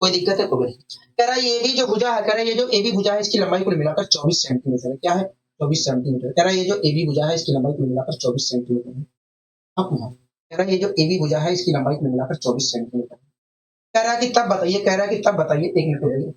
कोई दिक्कत है? कोई नहीं। कह रहा है ये भी जो भुजा है, कह रहा है ये जो एबी भुजा है इसकी लंबाई कुल मिलाकर 24 सेंटीमीटर है। क्या है? 24 सेंटीमीटर। कह रहा है ये जो एबी भुजा है इसकी लंबाई कुल मिलाकर 24 सेंटीमीटर है। कह रहा है ये जो एबी भुजा है इसकी लंबाई कुल मिलाकर 24 सेंटीमीटर है। कह रहा है कि तब बताइए, कह रहा है कि तब बताइए, एक मिनट रुकिए।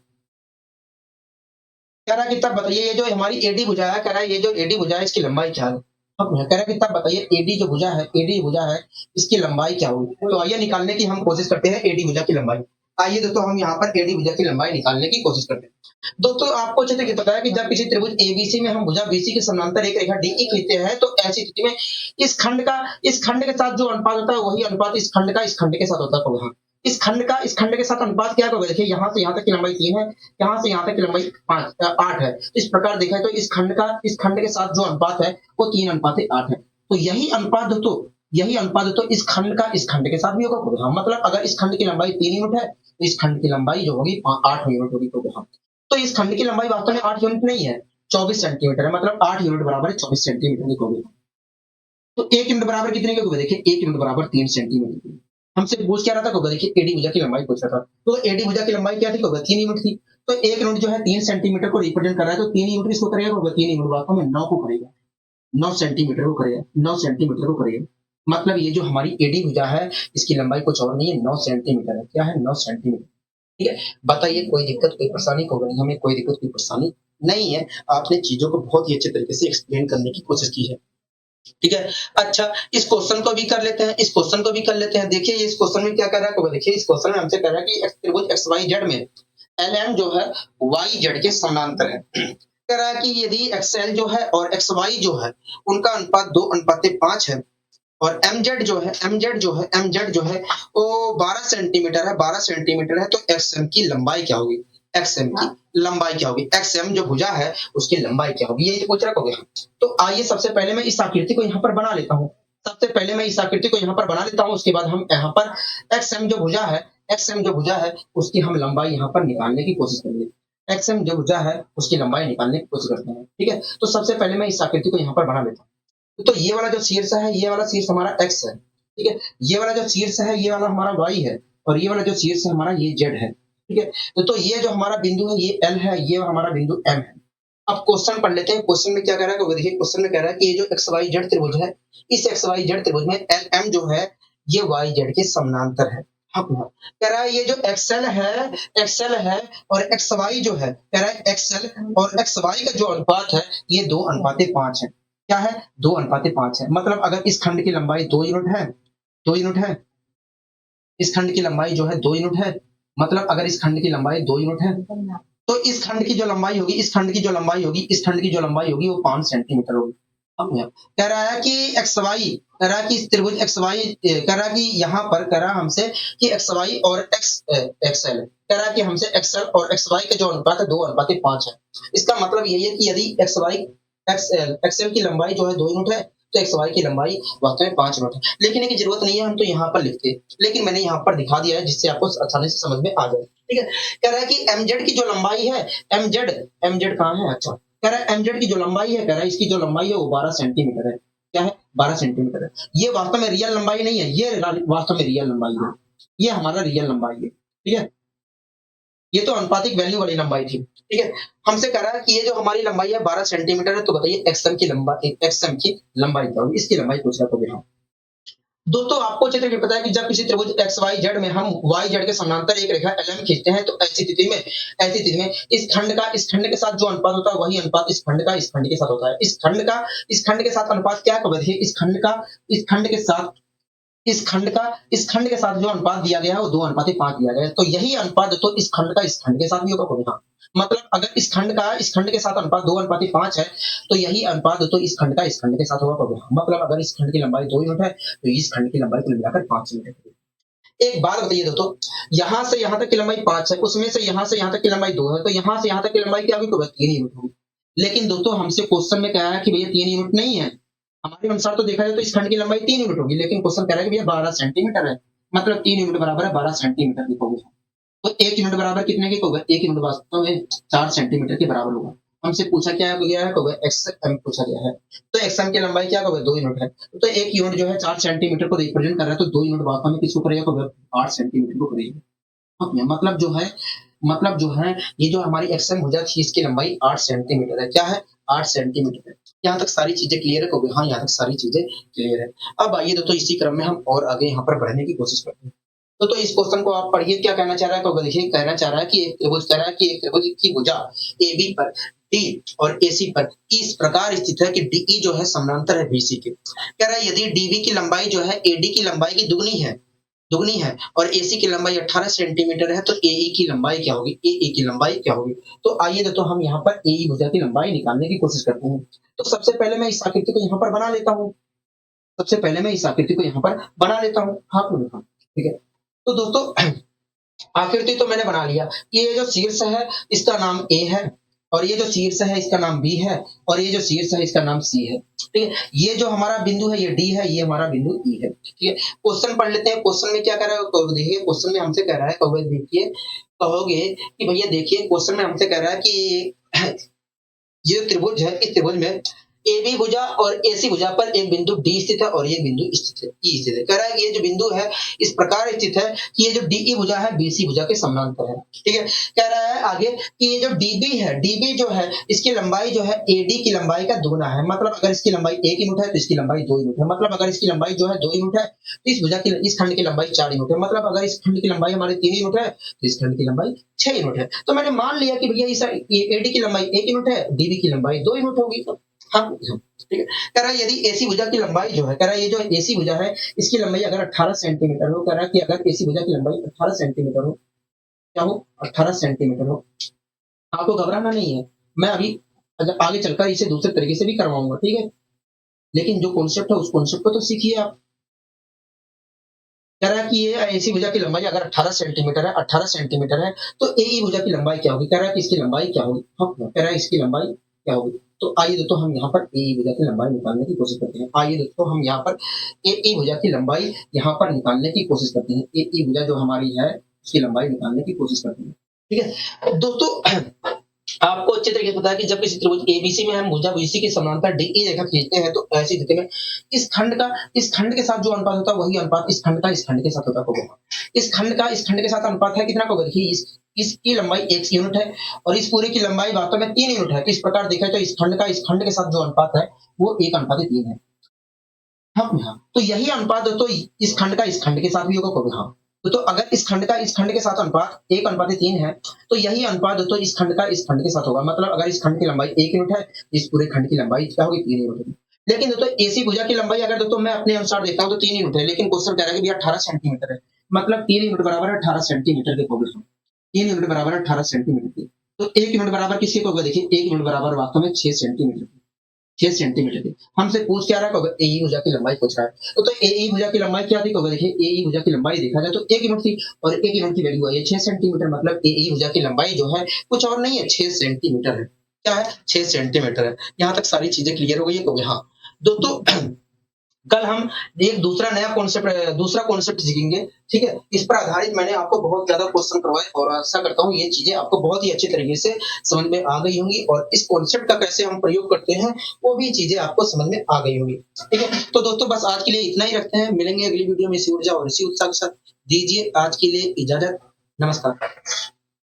कह रहा है कि तब बताइए ये जो हमारी एडी भुजा है, कह रहा है ये जो एडी भुजा है इसकी लंबाई क्या है? कह रहा है कि तब बताइए एडी जो भुजा है, एडी भुजा है इसकी लंबाई क्या होगी? तो आइए निकालने की हम कोशिश करते हैं एडी भुजा की लंबाई। आइए दोस्तों हम यहाँ पर एडी भुजा की लंबाई निकालने की कोशिश करते हैं। दोस्तों आपको अच्छे से पता है कि जब किसी त्रिभुज एबीसी में हम भुजा बीसी के समानांतर एक रेखा डीई खींचते हैं तो ऐसी स्थिति में इस खंड के साथ जो अनुपात होता है वही अनुपात इस खंड के साथ होता है। तो इस खंड के साथ अनुपात क्या होगा? देखिए यहाँ से यहाँ तक की लंबाई 3 है, यहाँ से यहाँ तक की लंबाई 8 है। इस प्रकार देखा है तो इस खंड के साथ जो अनुपात है वो 3:8 है। तो यही अनुपात दोस्तों इस खंड के साथ भी होगा। मतलब अगर इस खंड की लंबाई 3 यूनिट है तो इस खंड की लंबाई जो होगी 8 यूनिट होगी। तो इस खंड की लंबाई वास्तव में 8 यूनिट नहीं है, 24 सेंटीमीटर है। मतलब 8 यूनिट बराबर है 24 सेंटीमीटर की होगी। तो 1 यूनिट बराबर कितने की होगी? देखिए 1 यूनिट बराबर 3 सेंटीमीटर की। हमसे पूछ क्या रहा था? देखिए एडी भुजा की लंबाई पूछ रहा था। तो एडी भुजा की लंबाई क्या थी? 3 यूनिट थी। तो 1 यूनिट जो है 3 सेंटीमीटर को रिप्रेजेंट कर रहा है, तो 3 यूनिट इसको करेगा। 3 यूनिट वास्तव में 9 को करेगा, 9 सेंटीमीटर को करेगा, 9 सेंटीमीटर को करेगा। मतलब ये जो हमारी एडी भुजा है इसकी लंबाई कुछ और नहीं है, 9 सेंटीमीटर है। क्या है? 9 सेंटीमीटर। ठीक है? बताइए कोई दिक्कत, कोई परेशानी होगी? हमें कोई दिक्कत, कोई परेशानी नहीं है। आपने चीजों को बहुत ही अच्छे तरीके से एक्सप्लेन करने की कोशिश की है। ठीक है? अच्छा, इस क्वेश्चन को भी कर लेते हैं, इस क्वेश्चन को भी कर लेते हैं। देखिए इस क्वेश्चन में क्या कर रहा है? देखिए इस क्वेश्चन में हमसे कह रहा है कि त्रिभुज एक्स वाई जेड में एल एम जो है वाई जेड के समानांतर है। कह रहा है कि यदि एक्सएल जो है और एक्स वाई जो है उनका अनुपात 2:5 है और एमजेड जो है वो 12 सेंटीमीटर है, 12 सेंटीमीटर है। तो एक्सएम की लंबाई क्या होगी? एक्सएम की लंबाई क्या होगी? एक्सएम जो भुजा है उसकी लंबाई क्या होगी? ये पूछ रखोगे। तो आइए सबसे पहले मैं इस आकृति को यहाँ पर बना लेता हूँ। सबसे पहले मैं इस आकृति को यहाँ पर बना लेता हूँ। उसके बाद हम यहाँ पर एक्सएम जो भुजा है उसकी हम लंबाई यहाँ पर निकालने की कोशिश करेंगे। एक्सएम जो भुजा है उसकी लंबाई निकालने की कोशिश करते हैं। ठीक है? तो सबसे पहले मैं इस आकृति को यहाँ पर बना लेता हूँ। तो ये वाला जो शीर्ष है, ये वाला शीर्ष हमारा x है। ठीक है? ये वाला जो शीर्ष है ये वाला हमारा y है, और ये वाला जो शीर्ष है हमारा ये z है। ठीक है? तो ये जो हमारा बिंदु है ये L है, ये हमारा बिंदु M है। अब क्वेश्चन पढ़ लेते हैं। क्वेश्चन में क्या कह रहा है? देखिए क्वेश्चन में कह रहा है कि ये जो XYZ त्रिभुज है, इस XYZ त्रिभुज में LM जो है ये YZ के समानांतर है। कह रहा है ये जो XL है और XY जो है, कह रहा है XL और XY का जो अनुपात है ये 2:5 है। क्या है? 2:5 है। मतलब अगर इस खंड की लंबाई 2 यूनिट है, 2 यूनिट है, इस खंड की लंबाई जो है 2 यूनिट है, मतलब अगर इस खंड की लंबाई 2 यूनिट है तो इस खंड की जो लंबाई होगी, इस खंड की जो लंबाई होगी वो 5 सेंटीमीटर होगी। कह रहा है कि XY, कह रहा है कि इस त्रिभुज XY, कह रहा है कि यहाँ पर कह रहा हमसे कि XY और XL, कह रहा है कि हमसे XL और XY का जो अनुपात है 2:5 है। इसका मतलब यही है कि यदि XL की लंबाई जो है 2 यूनिट है तो XY की लंबाई वास्तव में 5 यूनिट है। लेकिन की जरूरत नहीं है, हम तो यहाँ पर लिखते, लेकिन मैंने यहाँ पर दिखा दिया है जिससे आपको आसानी से समझ में आ जाए। ठीक है? कह रहा है कि MZ की जो लंबाई है, MZ कहाँ है? अच्छा, कह रहा है MZ की जो लंबाई है, कह रहा है इसकी जो लंबाई है वो 12 सेंटीमीटर है। क्या है? 12 सेंटीमीटर है। ये वास्तव में रियल लंबाई नहीं है, ये वास्तव में रियल लंबाई है। ये हमारा रियल लंबाई है। ठीक है? ये तो अनुपातिक वैल्यू वाली लंबाई थी। ठीक है? हमसे कह रहा है कि ये जो हमारी लंबाई है 12 सेंटीमीटर है। तो बताइए एक्सएम की लंबाई क्या होगी? इसकी लंबाई पूछ रहा था। दोस्तों आपको अच्छे से पता है कि जब किसी त्रिभुज एक्स वाई जेड में हम वाई जेड के समानांतर एक रेखा एलएम खींचते हैं तो ऐसी स्थिति में इस खंड के साथ जो अनुपात होता है वही अनुपात इस खंड के साथ होता है। इस खंड के साथ अनुपात क्या है? देखिए इस खंड के साथ जो अनुपात दिया गया है वो 2:5 दिया गया है। तो यही अनुपात तो इस खंड के साथ भी होगा। मतलब अगर इस खंड के साथ अनुपात 2:5 है तो यही अनुपात तो इस खंड के साथ होगा। मतलब अगर इस खंड की लंबाई 2 यूनिट है तो इस खंड की लंबाई को मिलाकर 5 यूनिट है। एक बात बताइए दोस्तों, यहाँ से यहाँ तक की लंबाई 5 है, उसमें से यहाँ तक की लंबाई 2 है, तो यहाँ से यहाँ तक की लंबाई क्या होगी? तो 3 यूनिट होगी। लेकिन दोस्तों हमसे क्वेश्चन में कहा है कि भैया 3 यूनिट नहीं है। हमारे अनुसार तो देखा जाए तो इस खंड की लंबाई 3 यूनिट होगी, लेकिन क्वेश्चन कह रहा है कि भैया 12 सेंटीमीटर है। मतलब 3 यूनिट बराबर है 12 सेंटीमीटर लिखोगे। तो 1 यूनिट बराबर कितने की होगा? 1 यूनिट वास्तव में 4 सेंटीमीटर के बराबर होगा। हमसे पूछा क्या गया है? होगा एक्सएम पूछा गया है। तो एक्सएम की लंबाई क्या होगा? 2 यूनिट है। तो 1 यूनिट जो है 4 सेंटीमीटर को रिप्रेजेंट कर रहा है, तो 2 यूनिट वास्तव में किसको करेगा? होगा 8 सेंटीमीटर को करेगा। ओके, मतलब जो है ये जो हमारी एक्सएम भुजा थी इसकी लंबाई 8 सेंटीमीटर है। क्या है? 8 सेंटीमीटर है। यहाँ तक सारी चीजें क्लियर है? होगी हाँ, यहाँ तक सारी चीजें क्लियर है। अब आइए दोस्तों इसी क्रम में हम और आगे यहाँ पर बढ़ने की कोशिश करते हैं। तो इस क्वेश्चन को आप पढ़िए, क्या कहना चाह रहा है? तो देखिए कहना चाह रहा है कि एक त्रिभुज कह रहा है कि एक त्रिभुज की भुजा AB पर D और AC पर इस प्रकार स्थित है कि DE जो है समानांतर है BC के। कह रहा है यदि DB की लंबाई जो है AD की लंबाई की दुगनी है और AC की लंबाई 18 सेंटीमीटर है, तो AE की लंबाई क्या होगी? AE की लंबाई क्या होगी? तो आइए दोस्तों हम यहाँ पर AE भुजा की लंबाई निकालने की कोशिश करते हैं। तो सबसे पहले मैं इस आकृति को यहाँ पर बना लेता हूँ। हाँ ठीक है। तो दोस्तों आकृति तो मैंने बना लिया। ये जो शीर्ष है इसका नाम A है, और ये जो शीर्ष है इसका नाम B है, और ये जो शीर्ष है इसका नाम C है। ठीक है, ये जो हमारा बिंदु है ये D है, ये हमारा बिंदु E है। ठीक है, क्वेश्चन पढ़ लेते हैं। क्वेश्चन में क्या कह रहा है? तो देखिए क्वेश्चन में हमसे कह रहा है, कहोगे कि भैया देखिए क्वेश्चन में हमसे कह रहा है कि ये जो त्रिभुज है इस त्रिभुज में AB भुजा और AC भुजा पर एक बिंदु D स्थित है और ये बिंदु स्थित है E स्थित है। कह रहा है कि ये जो बिंदु है इस प्रकार स्थित है कि ये जो DE भुजा है BC भुजा के समानांतर है। ठीक है, कह रहा है आगे कि ये जो DB जो है इसकी लंबाई जो है AD की लंबाई का दुगना है। मतलब अगर इसकी लंबाई 1 यूनिट है तो इसकी लंबाई 2 यूनिट है। मतलब अगर इसकी लंबाई जो है 2 यूनिट है तो इस खंड की लंबाई 4 यूनिट है। मतलब अगर इस खंड की लंबाई हमारी 3 यूनिट है तो इस खंड की लंबाई 6 यूनिट है। तो मैंने मान लिया कि भैया इस AD की लंबाई 1 यूनिट है, DB की लंबाई 2 यूनिट होगी। हाँ ठीक है, कह रहा है यदि AC भुजा की लंबाई जो है, कह रहा है ये जो AC भुजा है इसकी लंबाई अगर 18 सेंटीमीटर हो, कह रहा है कि अगर AC भुजा की लंबाई 18 सेंटीमीटर हो, क्या हो? 18 सेंटीमीटर हो। आपको घबराना नहीं है, मैं अभी आगे चलकर इसे दूसरे तरीके से भी करवाऊंगा। ठीक है, लेकिन जो कॉन्सेप्ट है उस कॉन्सेप्ट को तो सीखिए आप। कह रहा है कि ये AC भुजा की लंबाई अगर 18 सेंटीमीटर है तो AE भुजा की लंबाई क्या होगी? कह रहा है कि इसकी लंबाई क्या होगी? हाँ, कह रहा है इसकी लंबाई क्या होगी? तो आइए दोस्तों हम यहाँ पर AE भुजा की लंबाई निकालने की कोशिश करते हैं। आइए दोस्तों हम यहाँ पर AE भुजा की लंबाई यहाँ पर निकालने की कोशिश करते हैं। AE भुजा जो हमारी है उसकी लंबाई निकालने की कोशिश करते हैं। ठीक है दोस्तों, आपको अच्छे तरीके से पता है कि जब किसी त्रिभुज ABC में हम भुजा BC के समानांतर DE रेखा खींचते हैं तो ऐसी स्थिति में इस खंड के साथ जो अनुपात होता है वही अनुपात इस खंड के साथ होता होगा। इस खंड के साथ अनुपात है कितना होगा? देखिए इसकी लंबाई 1 यूनिट है और इस पूरे की लंबाई वास्तव में 3 यूनिट है। तो इस प्रकार देखा तो इस खंड के साथ जो अनुपात है वो 1:3 है। हाँ, तो यही अनुपात तो इस खंड के साथ भी होगा। हाँ, तो अगर इस खंड के साथ अनुपात 1:3 है तो यही अनुपात तो इस खंड के साथ होगा। मतलब अगर इस खंड की लंबाई 1 यूनिट है, इस पूरे खंड की लंबाई क्या होगी? 3 यूनिट होगी। लेकिन दोस्तों AC भुजा की लंबाई अगर दोस्तों मैं अपने अनुसार देखता हूँ तो 3 यूनिट है, लेकिन क्वेश्चन कह रहा है कि 18 सेंटीमीटर है। मतलब 3 यूनिट बराबर है 18 सेंटीमीटर के होगी। 3 यूनिट बराबर है 18 सेंटीमीटर की। तो 1 यूनिट बराबर किसके होगा? देखिए 1 यूनिट बराबर वास्तव में 6 सेंटीमीटर की। 6 सेंटीमीटर की। हमसे पूछ क्या रहा है? AE भुजा की लंबाई पूछ रहा है। तो AE भुजा की लंबाई क्या थी? देखिए AE भुजा की लंबाई देखा जाए तो 1 यूनिट थी और 1 यूनिट की वैल्यू आई है 6 सेंटीमीटर। मतलब AE भुजा की लंबाई जो है कुछ और नहीं है, 6 सेंटीमीटर है। क्या है? 6 सेंटीमीटर है। यहाँ तक सारी चीजें क्लियर हो गई है। हाँ दोस्तों, कल हम एक दूसरा कॉन्सेप्ट सीखेंगे। ठीक है, इस पर आधारित मैंने आपको बहुत ज्यादा क्वेश्चन करवाए और आशा करता हूँ ये चीजें आपको बहुत ही अच्छे तरीके से समझ में आ गई होंगी और इस कॉन्सेप्ट का कैसे हम प्रयोग करते हैं वो भी चीजें आपको समझ में आ गई होंगी। ठीक है, तो दोस्तों बस आज के लिए इतना ही रखते हैं। मिलेंगे अगली वीडियो में इसी ऊर्जा और इसी उत्साह के साथ। दीजिए आज के लिए इजाजत। नमस्कार।